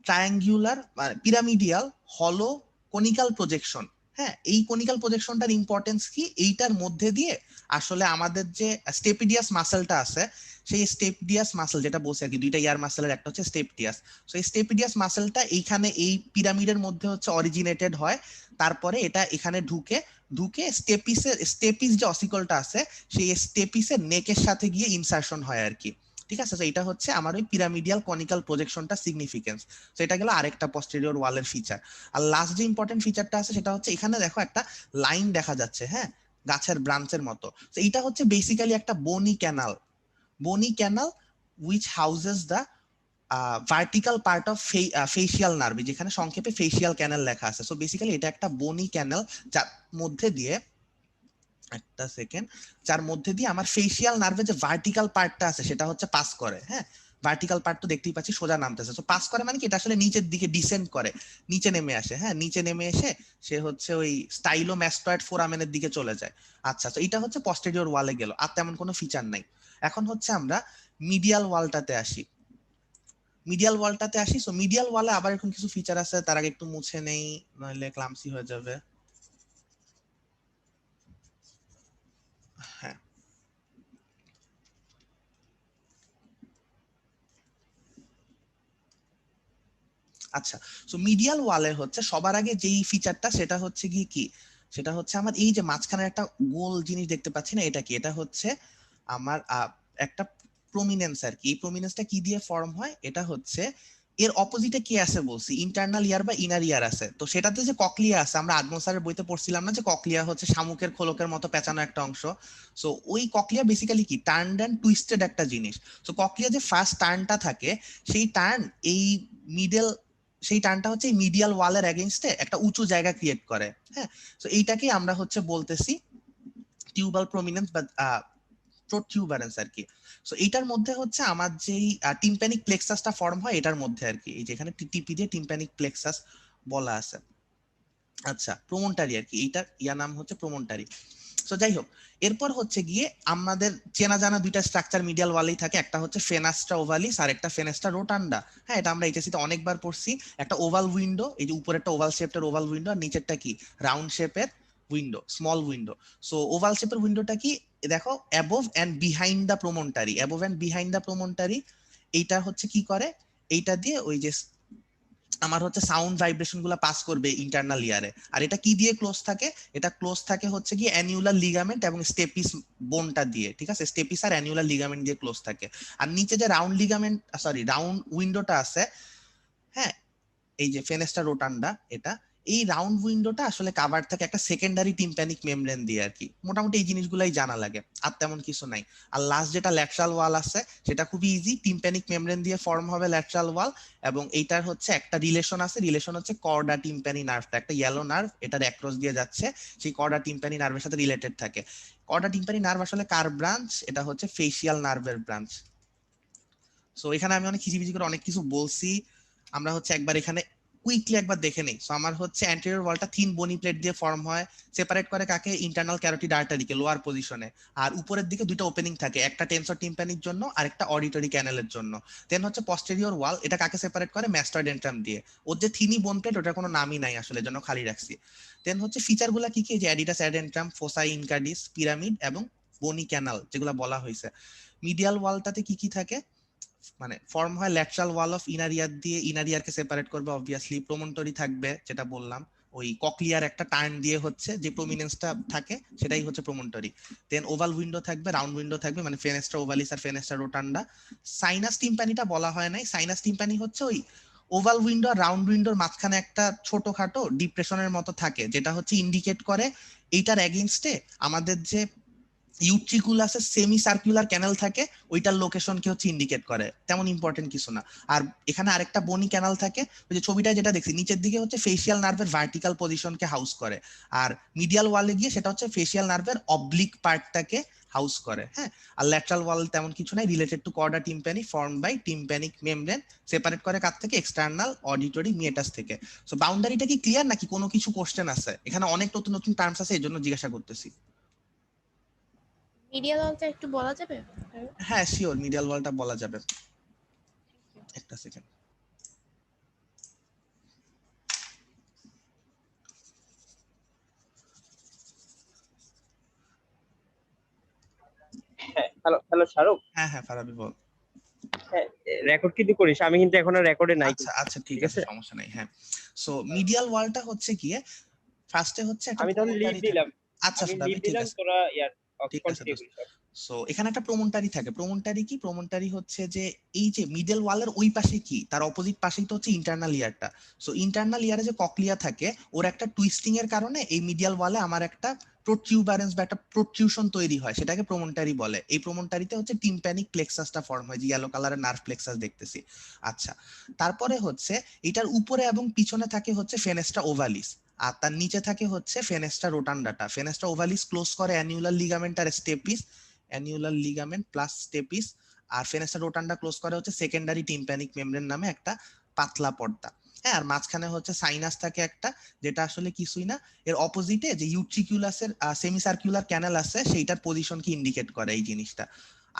ট্রায়াঙ্গুলার পিরামিডিয়াল হলো কনিক্যাল প্রজেকশন। হ্যাঁ, এই কনিক্যাল প্রজেকশনটার ইম্পর্টেন্স কি, এইটার মধ্যে দিয়ে আসলে আমাদের যে স্টেপিডিয়াস মাসেলটা আছে, সেই স্টেপিডিয়াস মাসেল যেটা বলছে আর কি, দুইটা ইয়ার মাসেলের একটা হচ্ছে স্টেপিডিয়াস। সো এই স্টেপিডিয়াস মাসেলটা এইখানে এই পিরামিডের মধ্যে হচ্ছে অরিজিনেটেড হয়। তারপরে এটা এখানে ঢুকে স্টেপিস যে অসিকলটা আছে সেই স্টেপিসের নেকের সাথে গিয়ে ইনসারশন হয় আর কি। ঠিক আছে, তো এটা হচ্ছে আমার ওই পিরামিডিয়াল কনিক্যাল প্রজেকশনটা সিগনিফিকেন্স। তো এটা গেল আরেকটা পস্টেরিয়র ওয়ালের ফিচার। আর লাস্ট যে ইম্পর্টেন্ট ফিচারটা আছে সেটা হচ্ছে এখানে দেখো একটা লাইন দেখা যাচ্ছে, হ্যাঁ গাছের ব্রাঞ্চের মতো। তো এইটা হচ্ছে বেসিক্যালি একটা বনি canal which houses the vertical part of facial nerve, যেখানে সংক্ষেপে ফেসিয়াল ক্যানেল লেখা আছে। সো বেসিক্যালি এটা একটা বনি ক্যানেল যার মধ্যে দিয়ে, একটা সেকেন্ড, যার মধ্যে দিয়ে আমার ফেসিয়াল নার্ভের যে ভার্টিক্যাল পার্টটা আছে সেটা হচ্ছে পাস করে। হ্যাঁ, ভার্টিক্যাল পার্ট তো দেখতেই পাচ্ছি সোজা নামতেছে। তো পাস করে মানে কি, এটা আসলে নিচের দিকে ডিসেন্ড করে, নিচে নেমে আসে। হ্যাঁ, নিচে নেমে এসে সে হচ্ছে ওই স্টাইলোম্যাস্টয়েড ফোরামেনের দিকে চলে যায়। আচ্ছা, তো এটা হচ্ছে পস্টেরিয়র ওয়ালে গেল, আর তেমন কোনো ফিচার নাই। এখন হচ্ছে আমরা মিডিয়াল ওয়ালটাতে আসি। সো মিডিয়াল ওয়ালে আবার এরকম কিছু ফিচার আছে, তার আগে একটু মুছে নেই নইলে ক্লামসি হয়ে যাবে। হ্যাঁ, আচ্ছা, সো মিডিয়াল ওয়ালে হচ্ছে সবার আগে যেই ফিচারটা সেটা হচ্ছে কি, সেটা হচ্ছে আমার এই যে মাঝখানে একটা গোল জিনিস দেখতে পাচ্ছি না, এটা কি, এটা হচ্ছে আমার একটা প্রমিনেন্স আর কি। এই প্রমিনেন্সটা কি দিয়ে ফর্ম হয়, এটা হচ্ছে এর অপোজিটে কি আছে বলছি, ইন্টারনাল ইয়ার বা ইনার ইয়ার আছে। তো সেটাতে যে ককলিয়া আছে, আমরা আদম স্যারের বইতে পড়ছিলাম না যে ককলিয়া হচ্ছে শামুকের খোলকের মতো পেঁচানো একটা অংশ। সো ওই ককলিয়া বেসিক্যালি কি, টার্নড এন্ড টুইস্টেড একটা জিনিস। সো ককলিয়া যে ফার্স্ট টার্নটা থাকে, সেই টার্ন এই মিডল সেই টার্নটা হচ্ছে এই মিডিয়াল ওয়ালের এগেইনস্টে একটা উঁচু জায়গা ক্রিয়েট করে। হ্যাঁ, সো এইটাকে আমরা হচ্ছে বলতেছি টিউবাল প্রমিনেন্স বা প্রোটিউবারেন্স আর কি। সো এইটার মধ্যে হচ্ছে আমার যেই টিম্প্যানিক প্লেক্সাসটা ফর্ম হয় এটার মধ্যে আর কি, এই যেখানে টিপি দিয়ে টিম্প্যানিক প্লেক্সাস বলা আছে। আচ্ছা, প্রমোন্টারি আর কি, এইটার নাম হচ্ছে প্রমোন্টারি। সো যাই হোক, এরপর হচ্ছে গিয়ে আমাদের চেনা জানা দুইটা স্ট্রাকচার মিডিয়াল ওয়ালেই থাকে, একটা হচ্ছে ফেনাস্ট্রা ওভালিস আর একটা ফেনাস্ট্রা রোটান্ডা। হ্যাঁ, এটা আমরা এইচএসসি তে অনেকবার পড়ছি। একটা ওভাল উইন্ডো, এই যে উপরেরটা ওভাল শেপের ওভাল উইন্ডো, আর নিচেরটা কি, রাউন্ড শেপের window, small window. So oval শেপের উইন্ডোটা কি, দেখো অ্যাবোভ এন্ড বিহাইন্ড দ্য প্রমোন্টারি, এইটা হচ্ছে কি করে, এইটা দিয়ে ওই যে আমার হচ্ছে সাউন্ড ভাইব্রেশন গুলা পাস করবে ইন্টারনাল ইয়ারে। আর এটা কি দিয়ে ক্লোজ থাকে, এটা ক্লোজ থাকে হচ্ছে কি অ্যানিউলার লিগামেন্ট এবং স্টেপিস বোনটা দিয়ে। ঠিক আছে, স্টেপিস আর অ্যানিউলার লিগামেন্ট দিয়ে ক্লোজ থাকে। আর নিচে যে রাউন্ড উইন্ডোটা আছে, হ্যাঁ এই যে ফেনেস্টা রোটান্ডা, এই রাউন্ড উইন্ডোটা আসলে কাভার থাকে একটা সেকেন্ডারি টিম্প্যানিক মেমব্রেন দিয়ে আর কি। মোটামুটি এই জিনিসগুলাই জানা লাগে, আর তেমন কিছু নাই। আর লাস্ট যেটা ল্যাটারাল ওয়াল আছে সেটা খুবই ইজি, টিম্প্যানিক মেমব্রেন দিয়ে ফর্ম হবে ল্যাটারাল ওয়াল, এবং এইটার হচ্ছে একটা রিলেশন আছে, রিলেশন হচ্ছে কর্ডা টিম্প্যানি নার্ভটা, একটা ইয়েলো নার্ভ এটার অ্যাক্রস দিয়ে যাচ্ছে, সেই কর্ডা টিম্প্যানি নার্ভের সাথে রিলেটেড থাকে। কর্ডা টিম্প্যানি নার্ভ আসলে কার ব্রাঞ্চ? এটা হচ্ছে ফেসিয়াল নার্ভের ব্রাঞ্চ। সো এখানে আমি অনেক খিচিবিচি করে অনেক কিছু বলছি, আমরা হচ্ছে একবার এখানে কুইকলি একবার দেখে নেই। সো আমার হচ্ছে অ্যান্টেরিয়র ওয়ালটা থিন বনি প্লেট দিয়ে ফর্ম হয়, সেপারেট করে কাকে? ইন্টারনাল ক্যারোটিড আর্টারিকে লোয়ার পজিশনে, আর উপরের দিকে দুটো ওপেনিং থাকে, একটা টেনসর টিম্প্যানির জন্য আর একটা অডিটরি ক্যানেলের জন্য। দেন হচ্ছে পস্টেরিয়র ওয়াল, এটা কাকে সেপারেট করে? ম্যাস্টয়েড এন্ট্রাম দিয়ে। ওর যে থিনি বোন প্লেট ওটার কোনো নামই নাই আসলে, জন্য খালি রাখছি। দেন হচ্ছে ফিচারগুলো কি কি? যে অ্যাডিটাস অ্যাডেন্ট্রাম, ফোসাই ইনকার্ডিস, পিরামিড এবং বনি ক্যানাল যেগুলো বলা হয়েছে। মিডিয়াল ওয়ালটাতে কি কি থাকে? মানে ফর্ম হয় ল্যাটারাল ওয়াল অফ ইনার ইয়ার দিয়ে, ইনার ইয়ারকে সেপারেট করবে অবভিয়াসলি। প্রমন্টরি থাকবে, যেটা বললাম ওই ককলিয়ার একটা টার্ন দিয়ে হচ্ছে যে প্রমিনেন্সটা থাকে সেটাই হচ্ছে প্রমন্টরি। দেন ওভাল উইন্ডো থাকবে, রাউন্ড উইন্ডো থাকবে, মানে ফেনেস্ট্রা ওভালিস আর ফেনেস্ট্রা রোটান্ডা। সাইনাস টিম্প্যানিটা বলা হয় নাই, সাইনাস টিম্প্যানি হচ্ছে ওই ওভাল উইন্ডো আর রাউন্ড উইন্ডোর মাঝখানে একটা ছোটখাটো ডিপ্রেশনের মতো থাকে, যেটা হচ্ছে ইন্ডিকেট করে এইটার এগেইনস্টে আমাদের যে ইউট্রিকুলাসের সেমি সার্কুলার ক্যানেল থাকে, ওইটার লোকেশনকে হচ্ছে ইন্ডিকেট করে, তেমন ইম্পর্টেন্ট কিছু না। আর এখানে আরেকটা বনি ক্যানাল থাকে, ওই যে ছবিটা যেটা দেখছি নিচের দিকে হচ্ছে ফেসিয়াল নার্ভের ভার্টিক্যাল পজিশনকে হাউস করে, আর মিডিয়াল ওয়ালে গিয়ে সেটা হচ্ছে ফেসিয়াল নার্ভের অবলিক পার্টটাকে হাউস করে। হ্যাঁ, আর ল্যাটারাল ওয়াল তেমন কিছু নাই, related to chorda tympani, form by tympanic membrane, separate করে কার থেকে? এক্সটার্নাল অডিটরি মিয়েটাস থেকে। সো বাউন্ডারিটা কি ক্লিয়ার নাকি কোনো কিছু কোশ্চেন আছে? এখানে অনেক নতুন নতুন টার্মস আছে, এই জন্য জিজ্ঞাসা করতেছি। মিডিয়া দলটা একটু বলা যাবে? হ্যাঁ শিওর, মিডিয়াল ওয়ালটা বলা যাবে, একটা সেকেন্ড। হ্যাঁ, হ্যালো হ্যালো শাহরুখ। হ্যাঁ হ্যাঁ ফারাবি বল। হ্যাঁ, রেকর্ড কিন্তু করিস, আমি কিন্তু এখন রেকর্ডে নাই আচ্ছা কিন্তু। আচ্ছা ঠিক ঠিক আছে, আছে, সমস্যা নাই। হ্যাঁ, সো মিডিয়াল ওয়ালটা হচ্ছে গিয়ে ফার্স্টে হচ্ছে একটা আমি তাহলে লিড প্রমোটারি দিলাম, থাকে। আচ্ছা আমি লিড ফারাবি ঠিক দিলাম, আছে, তোরা ইয়ার ঠিক আছে কন্টিনিউ দোস্ত। করিস। সো এখানে একটা প্রমোটারি থাকে। প্রমোটারি কি? প্রমোটারি হচ্ছে যে এই যে মিডল ওয়ালের ওই পাশে কি, তার অপোজিট পাশেই তো হচ্ছে ইন্টারনাল ইয়ারটা। সো ইন্টারনাল ইয়ারে যে ককলিয়া থাকে, ওর একটা টুইস্টিং এর কারণে এই মিডিয়াল ওয়ালে আমার একটা প্রোটিউবারেন্স বা একটা প্রোট্রুশন তৈরি হয়, সেটাকে প্রমোটারি বলে। এই প্রমোটারিতে হচ্ছে টিম্প্যানিক প্লেক্সাসটা ফর্ম হয়, যে ইয়েলো কালারের নার্ভ প্লেক্সাস দেখতেছি। আচ্ছা, তারপরে হচ্ছে এটার উপরে এবং পিছনে থাকে হচ্ছে ফেনেস্ট্রা ওভালিস, আর তার নিচে থাকে হচ্ছে ফেনেস্ট্রা রোটান্ডাটা। ফেনেস্ট্রা ওভালিস ক্লোজ করে অ্যানিউলার লিগামেন্ট আর স্টেপিস, অ্যানিউলার লিগামেন্ট প্লাস স্টেপিস। আর ফেনেস্ট্রা রোটান্ডা ক্লোজ করে হচ্ছে সেকেন্ডারি টিম্প্যানিক মেমব্রেন নামে একটা পাতলা পর্দা। হ্যাঁ, আর মাঝখানে হচ্ছে সাইনাস থাকে একটা, যেটা আসলে কিছুই না, এর অপোজিটে যে ইউট্রিকুলাসের সেমি সার্কুলার ক্যানেল আছে সেইটার পজিশনকে ইন্ডিকেট করে এই জিনিসটা।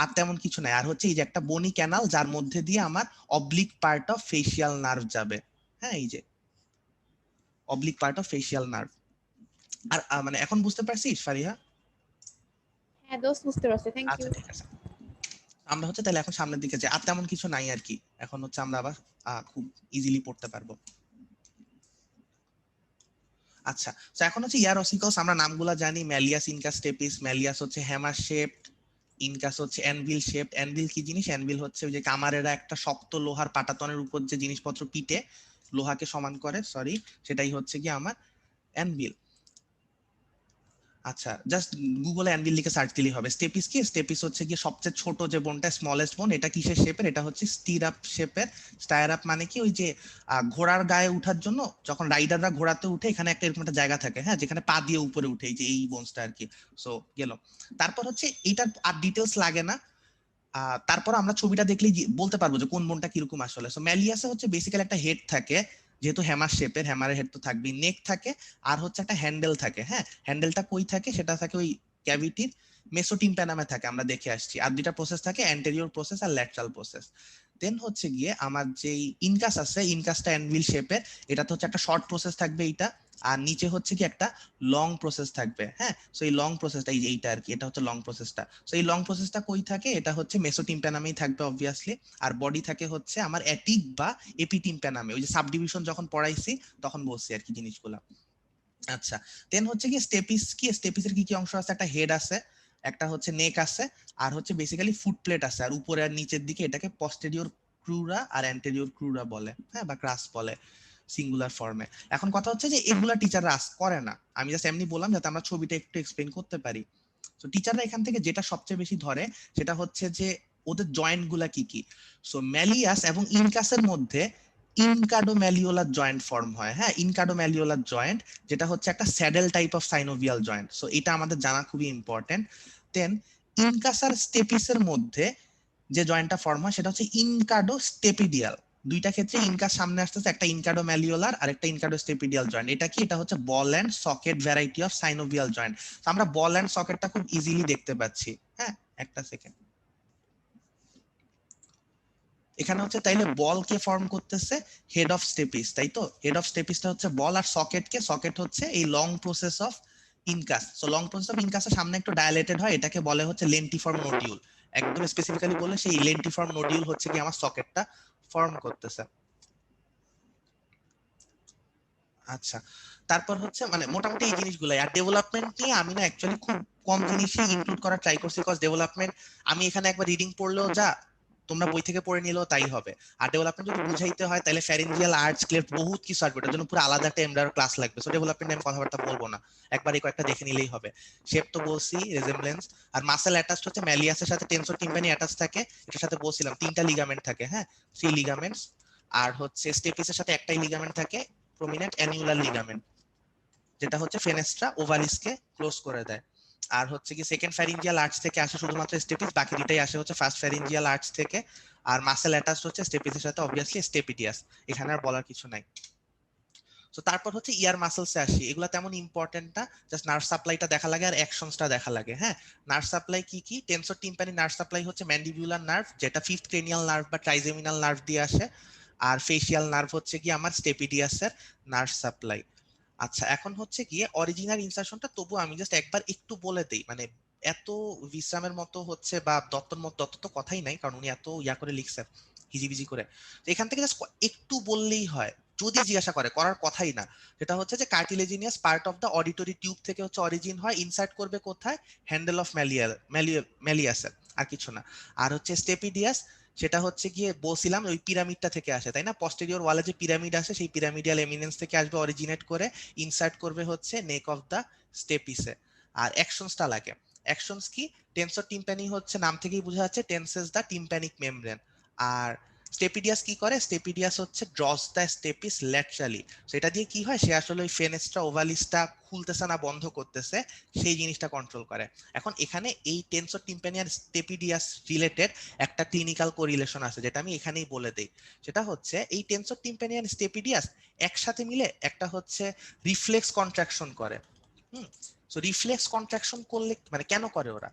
আর তেমন কিছু নাই। আর হচ্ছে এই যে একটা বনি ক্যানাল, যার মধ্যে দিয়ে আমার oblique part of facial nerve যাবে। হ্যাঁ, এই যে oblique part of facial nerve. আর মানে এখন বুঝতে পারছিস ফারিহা? হ্যাঁ দোস্ত, বুঝতে পারছি, থ্যাংক ইউ। আচ্ছা ঠিক আছে, আমরা হচ্ছে তাহলে এখন সামনের দিকে যাই। আর তেমন কিছু নাই আর কি, এখন হচ্ছে আমরা আবার খুব ইজিলি পড়তে পারবো। আচ্ছা, তো এখন হচ্ছে ইয়ার অসিকলস, আমরা নামগুলা জানি, ম্যালিয়াস, ইনকাস, স্টেপিস। ম্যালিয়াস হচ্ছে হ্যামার শেপড, ইনকাস হচ্ছে অ্যানভিল শেপড। অ্যানভিল কি জিনিস? অ্যানভিল হচ্ছে ওই যে কামারেরা একটা শক্ত লোহার পাটাতনের উপর যে জিনিসপত্র পিটে লোহাকে সমান করে, সরি, সেটাই হচ্ছে কি আমার অ্যানভিল। আচ্ছা, জাস্ট গুগলে অ্যানভিল লিখে সার্চ দিলেই হবে। স্টেপিস কি? স্টেপিস হচ্ছে গিয়ে সবচেয়ে ছোট যে বোনটা, স্মলেস্ট বোন। এটা কিসের শেপের? এটা হচ্ছে স্টিরাপ শেপের। স্টায়ারাপ মানে কি? ওই যে ঘোড়ার গায়ে ওঠার জন্য যখন রাইডাররা ঘোড়াতে উঠে, এখানে একটা এরকম একটা জায়গা থাকে, হ্যাঁ, যেখানে পা দিয়ে উপরে উঠে, এই যে এই বোনসটা আর কি। সো গেল। তারপর হচ্ছে এটার আর ডিটেলস লাগে না। তারপর আমরা ছবিটা দেখলেই বলতে পারবো যে কোন বোনটা কিরকম আসলে। সো ম্যালিয়াসে হচ্ছে বেসিক্যালি একটা হেড থাকে, যেহেতু হ্যামার শেপের, হ্যামারের হেড তো থাকবেই, নেক থাকে, আর হচ্ছে একটা হ্যান্ডেল থাকে। হ্যাঁ, হ্যান্ডেলটা কই থাকে? সেটা থাকে ওই ক্যাভিটির মেসোটিম্প্যানামে থাকে, আমরা দেখে আসছি। আর দুইটা প্রসেস থাকে, অ্যান্টেরিয়র প্রসেস আর ল্যাটারাল প্রসেস। দেন হচ্ছে গিয়ে আমার যেই ইনকাস আছে, ইনকাসটা অ্যানভিল শেপের, এটাতে হচ্ছে একটা শর্ট প্রসেস থাকবে এইটা, আর নিচে হচ্ছে কি একটা লং প্রসেস থাকবে। হ্যাঁ, সো এই লং প্রসেসটা এই যে এইটা আর কি, এটা হচ্ছে লং প্রসেসটা। সো এই লং প্রসেসটা কই থাকে? এটা হচ্ছে মেসোটিম্প্যানামেই থাকবে অবভিয়াসলি। আর বডি থাকে হচ্ছে আমার অ্যাটিক বা এপিটিম্প্যানামে, ওই যে সাবডিভিশন যখন পড়াইছি তখন বলছি আর কি জিনিসগুলা। আচ্ছা, দেন হচ্ছে কি স্টেপিস কি? স্টেপিসের কি কি অংশ আছে? একটা হেড আছে, একটা হচ্ছে নেক আছে, আর হচ্ছে বেসিক্যালি ফুট প্লেট আছে, আর উপরে আর নিচের দিকে এটাকে পস্টেরিয়র ক্রুরা আর অ্যান্টেরিয়র ক্রুরা বলে, হ্যাঁ, বা ক্রাস বলে। সিঙ্গুলার ফর্মে। এখন কথা হচ্ছে যে এগুলা টিচাররা করে না, আমি জাস্ট এমনি বললাম যাতে আমরা ছবিটা একটু এক্সপ্লেইন করতে পারি। তো টিচাররা এখান থেকে যেটা সবচেয়ে বেশি ধরে সেটা হচ্ছে যে ওদের জয়েন্ট গুলা কি কি। সো ম্যালিয়াস এবং ইনকাসের মধ্যে ইনকাডোম্যালিওলার জয়েন্ট ফর্ম হয়। হ্যাঁ, ইনকাডোম্যালিওলার জয়েন্ট যেটা হচ্ছে একটা saddle type of synovial joint. So এটা আমাদের জানা খুবই ইম্পর্টেন্ট। দেন ইনকাস আর স্টেপিসের মধ্যে যে জয়েন্টটা ফর্ম হয় সেটা হচ্ছে ইনকাডোস্টেপিডিয়াল। দুইটা ক্ষেত্রে ইনকাস সামনে আসতেছে, একটা ইনকাডোম্যালিওলার আর একটা ইনকাডোস্টেপিডিয়াল জয়েন্ট। এটা কি? এটা হচ্ছে ball and socket variety of synovial joint. তো আমরা বল এন্ড সকেটটা খুব ইজিলি দেখতে পাচ্ছি। হ্যাঁ, একটা সেকেন্ড। এখানে হচ্ছে তাইলে বল কে ফর্ম করতেছে? হেড অফ স্টেপিস, তাই তো? হেড অফ স্টেপিসটা হচ্ছে বল, আর সকেট কে? সকেট হচ্ছে এই long process of incus. So long process of ইনকাসের সামনে একটু ডায়ালেটেড হয়, এটাকে বলে হচ্ছে লেন্টিফর্ম নোডিউল। একদম স্পেসিফিক্যালি বলে সেই লেন্টিফর্ম নোডিউল হচ্ছে কি আমার সকেটটা ফর্ম করতেছে। আচ্ছা, তারপর হচ্ছে মানে মোটামুটি এই জিনিসগুলাই। আর ডেভেলপমেন্ট নিয়ে আমি না অ্যাকচুয়ালি খুব কম জিনিসই ইনক্লুড করার ট্রাই করছি, বিকজ ডেভেলপমেন্ট আমি এখানে একবার রিডিং পড়লেও যা, তোমরা বই থেকে পড়ে নিলেও তাই হবে। আর ডেভেলপমেন্ট যদি বুঝাইতে হয় তাহলে ফ্যারেঞ্জিয়াল আর্টস ক্লেফট বহুত কিছু আসবে, এটার জন্য পুরো আলাদা একটা এমডার ক্লাস লাগবে। সো ডেভেলপমেন্ট আমি কথাবার্তা বলবো না, একবার এই কয়েকটা দেখে নিলেই হবে। শেপ তো বলছি, রেজেম্বলেন্স আর মাসেল অ্যাটাচড হচ্ছে ম্যালিয়াসের সাথে টেনসর টিম্পানি অ্যাটাচ থাকে, এটার সাথে বলছিলাম 3টা লিগামেন্ট থাকে। হ্যাঁ, 3 লিগামেন্টস। আর হচ্ছে স্টেপিসের সাথে একটাই লিগামেন্ট থাকে, প্রমিনেন্ট অ্যানিউলার লিগামেন্ট, যেটা হচ্ছে ফেনেস্ট্রা ওভালিসকে ক্লোজ করে দেয়। আর হচ্ছে কি সেকেন্ড ফ্যারিঞ্জিয়াল আর্টস থেকে আসে শুধুমাত্র স্টেপিস, বাকি দুটাই আসে হচ্ছে ফার্স্ট ফ্যারিঞ্জিয়াল আর্টস থেকে। আর মাসেল অ্যাটাচড হচ্ছে স্টেপিসের সাথে অবভিয়াসলি স্টেপিডিয়াস, এখানে আর বলার কিছু নাই। তো তারপর হচ্ছে ইয়ার মাসেলসে আসি, এগুলো তেমন ইম্পর্টেন্ট না, জাস্ট নার্ভ সাপ্লাইটা দেখা লাগে আর অ্যাকশনসটা দেখা লাগে। হ্যাঁ, নার্ভ সাপ্লাই কি কি? টেনসর টিম্পানি নার্ভ সাপ্লাই হচ্ছে ম্যান্ডিবুলার নার্ভ, যেটা ফিফথ ক্রেনিয়াল নার্ভ বা ট্রাইজেমিনাল নার্ভ দিয়ে আসে। আর ফেসিয়াল নার্ভ হচ্ছে কি আমার স্টেপিডিয়াসের নার্ভ সাপ্লাই। আচ্ছা, এখন হচ্ছে গিয়ে অরিজিনাল ইনসারশনটা তবু আমি জাস্ট একবার একটু বলে দেই, মানে এত বিশ্রামের মতো হচ্ছে বা দত্তর মতো, দত্ত তো কথাই নাই কারণ উনি এত ইয়া করে লিখছে হিজিবিজি করে। তো এখান থেকে জাস্ট একটু বললেই হয়, যদি জিজ্ঞাসা করে, করার কথাই না। সেটা হচ্ছে যে cartilaginous part of the auditory tube থেকে হচ্ছে অরিজিন হয়, ইনসার্ট করবে কোথায়? হ্যান্ডেল অফ ম্যালিয়াসের, আর কিছু না। আর হচ্ছে স্টেপিডিয়াস, সেটা হচ্ছে গিয়ে বলছিলাম ওই পিরামিডটা থেকে আসে, তাই না? পস্টেরিয়র ওয়ালে যে পিরামিড আছে সেই পিরামিডিয়াল এমিনেন্স থেকে আসবে, অরিজিনেট করে ইনসার্ট করবে হচ্ছে নেক অফ দা স্টেপিসে। আর অ্যাকশনসটা লাগে, অ্যাকশনস কি? টেনসর টিম্পানি হচ্ছে নাম থেকেই বোঝা যাচ্ছে টেন্সেস দা টিম্প্যানিক মেমব্রেন। আর স্টেপিডিয়াস কি করে? স্টেপিডিয়াস হচ্ছে ড্রস দ্য স্টেপিস ল্যাটারালি। সেটা দিয়ে কি হয়? সে আসলে ওই ফেনেস্ট্রা ওভালিসটা খুলতেছে না বন্ধ করতেছে, সেই জিনিসটা কন্ট্রোল করে। এখন এখানে এই টেনসর টিম্পানি আর স্টেপিডিয়াস রিলেটেড একটা ক্লিনিক্যাল কোরিলেশন আছে, যেটা আমি এখানেই বলে দেই। সেটা হচ্ছে এই টেনসর টিম্পানি আর স্টেপিডিয়াস একসাথে মিলে একটা হচ্ছে রিফ্লেক্স কন্ট্রাকশন করে। সো রিফ্লেক্স কন্ট্রাকশন করলে মানে কেন করে ওরা?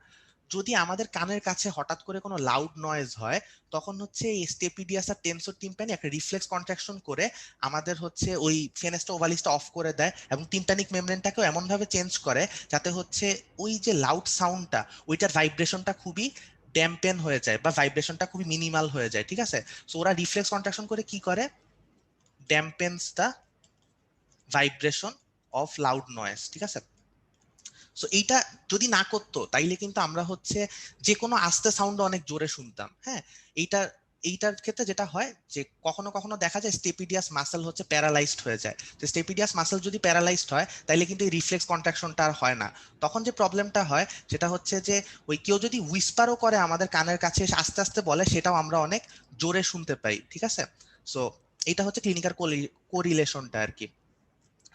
যদি আমাদের কানের কাছে হঠাৎ করে কোনো লাউড নয়েজ হয়, তখন হচ্ছে এই স্টেপিডিয়াস আর টেনসর টিম্পানি একটা রিফ্লেক্স কন্ট্রাকশন করে আমাদের হচ্ছে ওই ফেনেস্টা ওভালিসটা অফ করে দেয়, এবং টিম্প্যানিক মেমব্রেনটাকেও এমন ভাবে চেঞ্জ করে যাতে হচ্ছে ওই যে লাউড সাউন্ডটা, ওইটার ভাইব্রেশনটা খুবই ড্যাম্পেন হয়ে যায় বা ভাইব্রেশনটা খুবই মিনিমাল হয়ে যায়। ঠিক আছে, সো ওরা রিফ্লেক্স কন্ট্রাকশন করে কি করে? Dampens the vibration of loud noise. ঠিক আছে, সো এইটা যদি না করতো তাইলে কিন্তু আমরা হচ্ছে যে কোনো আস্তে সাউন্ড অনেক জোরে শুনতাম। হ্যাঁ, এইটার ক্ষেত্রে যেটা হয় যে কখনো কখনো দেখা যায় স্টেপিডিয়াস মাসেল হচ্ছে প্যারালাইজড হয়ে যায়। তো স্টেপিডিয়াস মাসেল যদি প্যারালাইজড হয় তাইলে কিন্তু এই রিফ্লেক্স কন্ট্রাকশনটা আর হয় না। তখন যে প্রবলেমটা হয় সেটা হচ্ছে যে ওই কেউ যদি উইসপারও করে আমাদের কানের কাছে এসে আস্তে আস্তে বলে, সেটাও আমরা অনেক জোরে শুনতে পাই। ঠিক আছে, সো এটা হচ্ছে ক্লিনিক্যাল কোরিলেশনটা আর কি।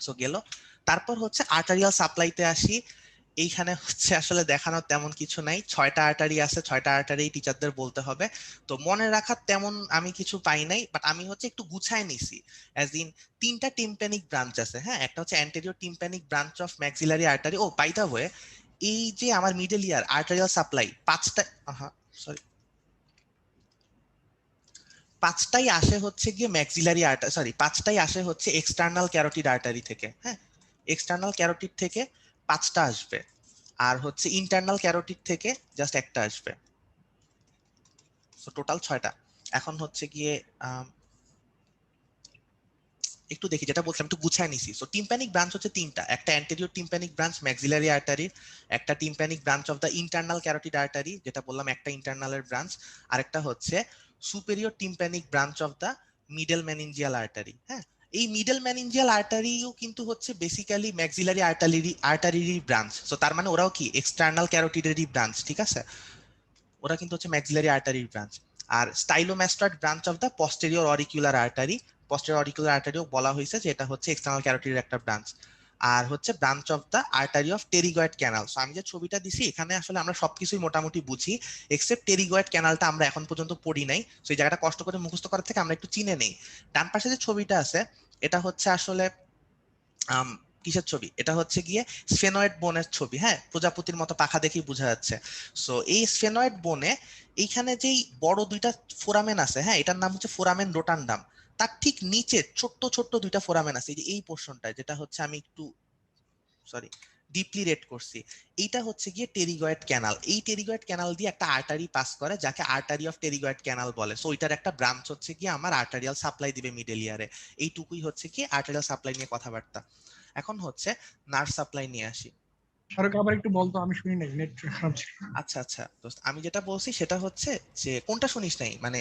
সো গেল। তারপর হচ্ছে আর্টারিয়াল সাপ্লাইতে আসি। এইখানে হচ্ছে আসলে দেখানোর তেমন কিছু নাই, 6টা আর্টারি আছে, 6টা আর্টারি টিচারদের বলতে হবে। তো মনে রাখার তেমন আমি কিছু পাই নাই, বাট আমি হচ্ছে একটু গুছায় নিছি। অ্যাজ ইন 3টা টিম্প্যানিক ব্রাঞ্চ আছে। হ্যাঁ, একটা হচ্ছে anterior tympanic branch of maxillary artery. ও বাই দ্য ওয়ে, এই যে আমার মিডল ইয়ার আর্টারিয়াল সাপ্লাই 5টা, সরি, 5টাই আসে হচ্ছে গিয়ে ম্যাক্সিলারি আর্টারি, সরি 5টাই আসে হচ্ছে এক্সটার্নাল ক্যারোটিড আর্টারি থেকে। হ্যাঁ, এক্সটার্নাল ক্যারোটিড থেকে 5টা আসবে, আর হচ্ছে ইন্টারনাল ক্যারোটিড থেকে জাস্ট একটা আসবে। সো টোটাল 6টা। এখন হচ্ছে গিয়ে একটু দেখি, যেটা বলছিলাম একটু গুছায় নিছি। সো টিম্প্যানিক ব্রাঞ্চ হচ্ছে 3টা, একটা anterior tympanic branch maxillary artery, একটা tympanic branch of the internal carotid artery, যেটা বললাম একটা ইন্টারনালের ব্রাঞ্চ, আরেকটা হচ্ছে superior tympanic branch of the middle meningeal artery. হ্যাঁ, এই মিডল ম্যানিঞ্জিয়াল আর্টারিও কিন্তু হচ্ছে বেসিক্যালি ম্যাক্সিলারি আর্টারির ব্রাঞ্চ। সো তার মানে ওরাও কি এক্সটার্নাল ক্যারোটিডেরই ব্রাঞ্চ, ঠিক আছে? ওরা কিন্তু হচ্ছে ম্যাক্সিলারি আর্টারির ব্রাঞ্চ। আর stylomastoid branch of the posterior auricular artery, posterior auricular আর্টারিও বলা হয়েছে যে এটা হচ্ছে এক্সটার্নাল ক্যারোটিডের একটা ব্রাঞ্চ। আর হচ্ছে branch of the artery of pterygoid canal. So আমি যে ছবিটা দিছি এখানে আসলে আমরা সবকিছুই মোটামুটি বুঝি এক্সেপ্ট টেরিগয়েড ক্যানালটা আমরা এখন পর্যন্ত পড়ি নাই। সো এই জায়গাটা কষ্ট করে মুখস্থ করার থেকে আমরা একটু চিনে নেই। ডান পাশে যে ছবিটা আছে এটা হচ্ছে আসলে কিসের ছবি? এটা হচ্ছে গিয়ে স্ফেনয়েড বোনের ছবি। হ্যাঁ, প্রজাপতির মতো পাখা দেখেই বোঝা যাচ্ছে। সো এই স্ফেনয়েড বোনে এইখানে যেই বড় দুইটা ফোরামেন আছে, হ্যাঁ, এটার নাম হচ্ছে ফোরামেন রোটান্ডাম। তার ঠিক নিচে ছোট্ট ছোট্ট দুইটা ফোরামেন আছে, এই যে এই পোর্শনটা, যেটা হচ্ছে আমি একটু সরি ডিপলি রেড করছি, এইটা হচ্ছে গিয়ে টেরিগয়েড ক্যানাল। এই টেরিগয়েড ক্যানাল দিয়ে একটা আর্টারি পাস করে যাকে আর্টারি অফ টেরিগয়েড ক্যানাল বলে। সো ওইটার একটা ব্রাঞ্চ হচ্ছে গিয়ে আমার আর্টারিয়াল সাপ্লাই দিবে মিডল ইয়ারে। এইটুকুই হচ্ছে কি আর্টারিয়াল সাপ্লাই নিয়ে কথাবার্তা। এখন হচ্ছে নার্ভ সাপ্লাই নিয়ে আসি। সরক আবার একটু বলতো, আমি শুনি নাই, নেট খারাপ ছিল। আচ্ছা আচ্ছা দোস্ত, আমি যেটা বলছি সেটা হচ্ছে যে কোনটা শুনিস নাই, মানে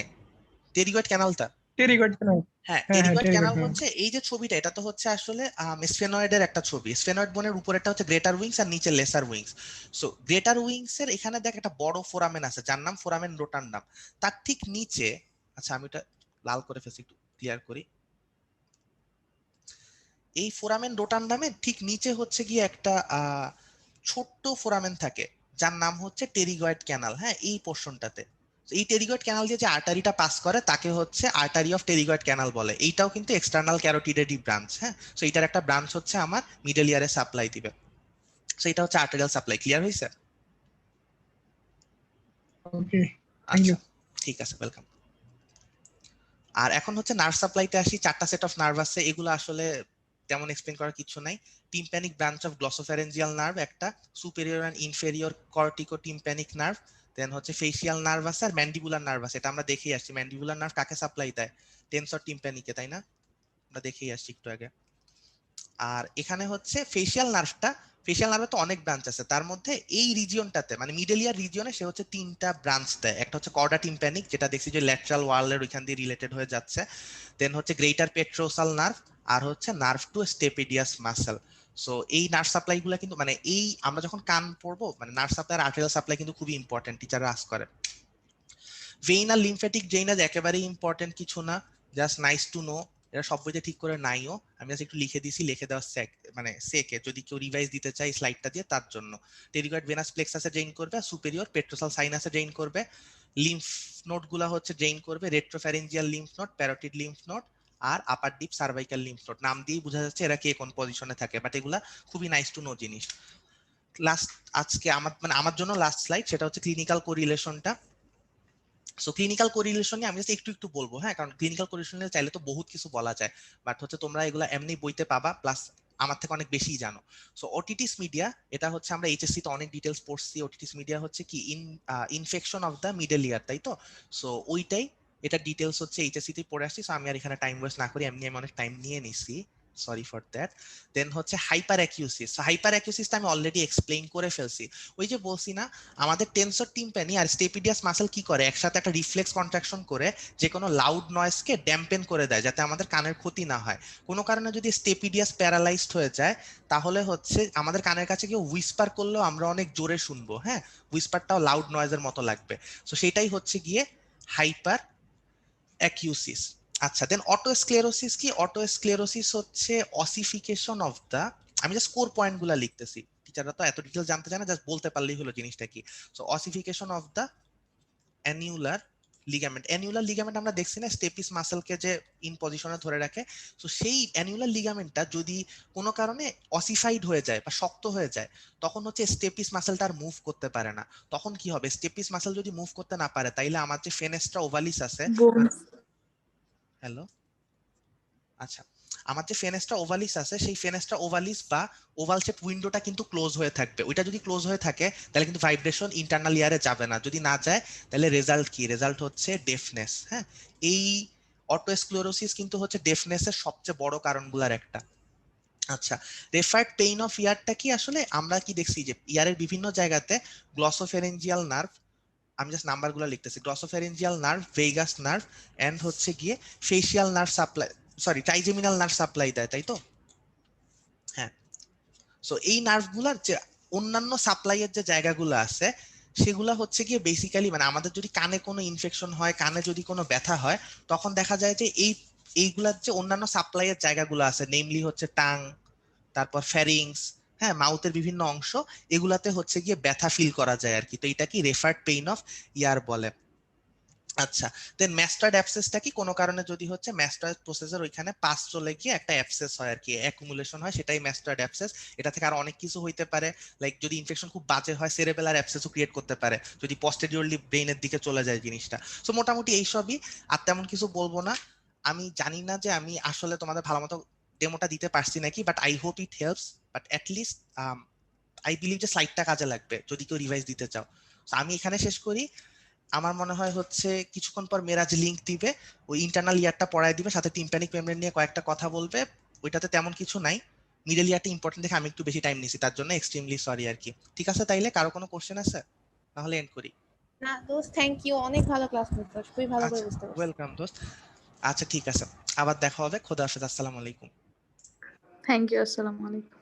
টেরিগয়েড ক্যানালটা? Pterygoid canal. হ্যাঁ, হ্যাঁ, টেরিগয়েড টেরিগয়েড ক্যানাল ক্যানাল। হচ্ছে এই যে ছবিটা, এটা তো হচ্ছে আসলে স্ফেনয়েডের একটা ছবি। স্ফেনয়েড বোনের উপরেরটা হচ্ছে গ্রেটার উইংস আর নিচে lesser wings. So greater wings এর এখানে দেখ একটা বড় ফোরামেন আছে যার নাম ফোরামেন রোটান্ডাম। তার ঠিক নিচে, আচ্ছা আমি এটা লাল করে ফেলছি, একটু ক্লিয়ার করি। এই ফোরামেন রোটান্ডামের ঠিক নিচে হচ্ছে গিয়ে একটা ছোট্ট ফোরামেন থাকে যার নাম হচ্ছে টেরিগয়েড ক্যানাল। হ্যাঁ, এই পোর্শনটাতে এই টেরিগয়েড ক্যানাল দিয়ে যে আর্টারিটা পাস করে তাকে হচ্ছে আর্টারি অফ টেরিগয়েড ক্যানাল বলে। এইটাও কিন্তু এক্সটার্নাল ক্যারোটিডেরই ব্রাঞ্চ। হ্যাঁ, সো এইটার একটা ব্রাঞ্চ হচ্ছে আমার মিডল ইয়ারে সাপ্লাই দিবে। সো এটা হচ্ছে আর্টারিয়াল সাপ্লাই। ক্লিয়ার হয়েছে? ওকে, থ্যাংক আচ্ছা, ইউ। ঠিক আছে, ওয়েলকাম। আর এখন হচ্ছে নার্ভ সাপ্লাইতে আসি। চারটা সেট অফ নার্ভ আছে, এগুলো আসলে তেমন এক্সপ্লেন করার কিছু নাই। Tympanic branch of glossopharyngeal nerve একটা, superior and inferior cortico tympanic nerve, then হচ্ছে ফেসিয়াল নার্ভ আছে, আর ম্যান্ডিবুলার নার্ভ আছে। এটা আমরা দেখেই আসছি। ম্যান্ডিবুলার নার্ভ কাকে সাপ্লাই দেয়? টেন্সর টিম্প্যানিকে, তাই না? আমরা দেখেই আসছি একটু আগে। আর এখানে হচ্ছে ফেসিয়াল নার্ভটা, ফেসিয়াল নার্ভে তো অনেক ব্রাঞ্চ আছে, তার মধ্যে এই রিজিয়নটাতে মানে মিডল ইয়ার রিজিয়নে সে হচ্ছে তিনটা ব্রাঞ্চ দেয়। একটা হচ্ছে কর্ডা টিম্প্যানিক, যেটা দেখছি যে ল্যাটারাল ওয়ালের ওইখান দিয়ে রিলেটেড হয়ে যাচ্ছে। দেন হচ্ছে গ্রেটার পেট্রোসাল নার্ভ, আর হচ্ছে নার্ভ টু স্টেপিডিয়াস মাসেল। সো এই নার্ভ সাপ্লাই গুলা কিন্তু মানে এই আমরা যখন কান পড়বো মানে নার্ভ সাপ্লাই আর আর্টেরিয়াল সাপ্লাই কিন্তু খুবই ইম্পর্টেন্ট, টিচাররা আস্ক করে। ভেইন আর লিমফ্যাটিক ড্রেইনেজ একেবারেই ইম্পর্টেন্ট কিছু না, জাস্ট নাইস টু নো। এটা সব বইতে ঠিক করে নাইও, আমি জাস্ট একটু লিখে দিছি, লিখে দেওয়ার মানে সেকে যদি কেউ রিভাইজ দিতে চাই স্লাইডটা দিয়ে তার জন্য। টেরিগয়েড ভেনাস প্লেক্সাসে ড্রেইন করবে, সুপেরিয়র পেট্রোসাল সাইনাসে ড্রেইন করবে, লিম্ফ নোড গুলা হচ্ছে ড্রেইন করবে retropharyngeal lymph node, parotid lymph node, আর upper deep cervical lymph node. নাম দিয়েই বোঝা যাচ্ছে এরা কে কোন পজিশনে থাকে, বাট এগুলা খুবই নাইস টু নো জিনিস। লাস্ট আজকে আমার জন্য লাস্ট স্লাইড, সেটা হচ্ছে ক্লিনিক্যাল কোরিলেশনটা। সো ক্লিনিক্যাল কোরিলেশন নিয়ে আমি জাস্ট একটু একটু বলবো। হ্যাঁ, কারণ ক্লিনিক্যাল কোরিলেশন নিয়ে চাইলে তো বহুত কিছু বলা যায়, বাট হচ্ছে তোমরা এগুলো এমনি বইতে পাবা, প্লাস আমার থেকে অনেক বেশি জানো। সো ওটিটিস মিডিয়া, এটা হচ্ছে আমরা এইচএসসি তে অনেক ডিটেলস পড়ছি। ওটিটিস মিডিয়া হচ্ছে কি ইনফেকশন অফ দ্য মিডল ইয়ার, তাই তো? সো ওইটাই, এটা ডিটেলস হচ্ছে এইচএসসি তে পড়ে আসছি। সো আমি আর এখানে টাইম ওয়েস্ট না করি, এমনি আমি অনেক টাইম নিয়ে নিছি, সরি ফর দ্যাট। দেন হচ্ছে হাইপার অ্যাকিউসিস। হাইপার অ্যাকিউসিসটা আমি অলরেডি এক্সপ্লেইন করে ফেলছি। ওই যে বলছি না, আমাদের টেন্সর টিম্প্যানি আর স্টেপিডিয়াস মাসেল কি করে, একসাথে একটা রিফ্লেক্স কন্ট্রাকশন করে যে কোনো লাউড নয়েজকে ড্যাম্পেন করে দেয় যাতে আমাদের কানের ক্ষতি না হয়। কোনো কারণে যদি স্টেপিডিয়াস প্যারালাইজড হয়ে যায় তাহলে হচ্ছে আমাদের কানের কাছে কেউ হুইসপার করলেও আমরা অনেক জোরে শুনবো। হ্যাঁ, হুইসপারটাও লাউড নয়েজের মতো লাগবে। সো সেটাই হচ্ছে গিয়ে হাইপার অ্যাকিউসিস। আচ্ছা, দেন অটোস্ক্লেরোসিস কি? অটোস্ক্লেরোসিস হচ্ছে অসিফিকেশন অফ দা, আমি জাস্ট কোর পয়েন্ট গুলা লিখতেছি, টিচাররা তো এত ডিটেল জানতে চায় না, জাস্ট বলতে পারলেই হলো জিনিসটা কি। So ossification of the annular ligament. Annular ligament আমরা দেখছি না স্টেপিস মাসেলকে যে ইন পজিশনে ধরে রাখে। সো সেই অ্যানিউলার লিগামেন্টটা যদি কোনো কারণে অসিফাইড হয়ে যায় বা শক্ত হয়ে যায় তখন হচ্ছে স্টেপিস মাসেলটা আর মুভ করতে পারে না। তখন কি হবে? স্টেপিস মাসেল যদি মুভ করতে না পারে তাইলে আমার যে ফেনেস্ট্রা ওভালিস আছে, হ্যালো, আচ্ছা, আমার যে ফেনেস্ট্রা ওভালিস আছে সেই ফেনেস্ট্রা ওভালিস বা ওভাল শেপ উইন্ডোটা কিন্তু ক্লোজ হয়ে থাকবে। ওইটা যদি ক্লোজ হয়ে থাকে তাহলে কিন্তু ভাইব্রেশন ইন্টারনাল ইয়ারে যাবে না। যদি না যায় তাহলে রেজাল্ট কি? রেজাল্ট হচ্ছে ডেফনেস। হ্যাঁ, এই অটোস্ক্লেরোসিস কিন্তু হচ্ছে ডেফনেসের সবচেয়ে বড় কারণগুলোর একটা। আচ্ছা, রেফার্ড পেইন অফ ইয়ারটা কি? আসলে আমরা কি দেখছি যে ইয়ারের বিভিন্ন জায়গাতে গ্লসোফেরেঞ্জিয়াল নার্ভ, আমি জাস্ট নাম্বারগুলো লিখতেছি, গ্লসোফেরেঞ্জিয়াল নার্ভ, ভেগাস নার্ভ, এন্ড হচ্ছে গিয়ে facial nerve supply sorry trigeminal nerve supply দেয়, তাই তো? হ্যাঁ। সো এই নার্ভগুলার যে অন্যান্য সাপ্লাইয়ের যে জায়গাগুলো আছে সেগুলা হচ্ছে গিয়ে বেসিক্যালি মানে আমাদের যদি কানে কোনো ইনফেকশন হয়, কানে যদি কোনো ব্যথা হয়, তখন দেখা যায় যে এইগুলার যে অন্যান্য সাপ্লাইয়ের জায়গাগুলো আছে, নেমলি হচ্ছে টাং, তারপর ফ্যারিংস, হ্যাঁ, মাউথের বিভিন্ন অংশ, এগুলাতে হচ্ছে গিয়ে ব্যথা ফিল করা যায় আর কি। তো এটা কি রেফার্ড পেইন অফ ইয়ার বলে। আচ্ছা, দেন ম্যাস্টার্ড অ্যাবসেসটা কি, কোনো কারণে যদি হচ্ছে ম্যাস্টার্ড প্রসেসের ওইখানে পাস চলে গিয়ে একটা অ্যাবসেস হয় আর কি, অ্যাকুমুলেশন হয়, সেটাই ম্যাস্টার্ড অ্যাবসেস। এটা থেকে আর অনেক কিছু হইতে পারে, লাইক যদি ইনফেকশন খুব বাজে হয় সেরেবেলার অ্যাবসেসও ক্রিয়েট করতে পারে যদি পস্টেরিয়রলি ব্রেইনের দিকে চলে যায় জিনিসটা। সো মোটামুটি এইসবই, আর তেমন কিছু বলবো না। আমি জানি না যে আমি আসলে তোমাদের ভালো মতো ডেমোটা দিতে পারছি নাকি, but I hope it helps, but at least I believe যে স্লাইডটা কাজে লাগবে যদি কেউ রিভাইজ দিতে চাও। আমি এখানে শেষ করি। আমার মনে হয় হচ্ছে কিছুক্ষণ পর মেরাজ লিংক দিবে, ওই ইন্টারনাল ইয়ারটা পড়ায় দিবে, সাথে টিম্প্যানিক মেমব্রেন নিয়ে কয়েকটা কথা বলবে। ওইটাতে তেমন কিছু নাই, মিডল ইয়ারটা ইম্পর্টেন্ট দেখে আমি একটু বেশি টাইম নিছি, তার জন্য এক্সট্রিমলি সরি আর কি। ঠিক আছে, তাইলে কারো কোনো কোশ্চেন আছে? তাহলে এন্ড করি। না দোস্ত, থ্যাংক ইউ, অনেক ভালো ক্লাস করতে, খুবই ভালো করে আচ্ছা, বুঝতে পারছি। ওয়েলকাম দোস্ত। আচ্ছা ঠিক আছে, আবার দেখা হবে। খোদা হাফেজ, আসসালামু আলাইকুম। থ্যাংক ইউ, আসসালামু আলাইকুম।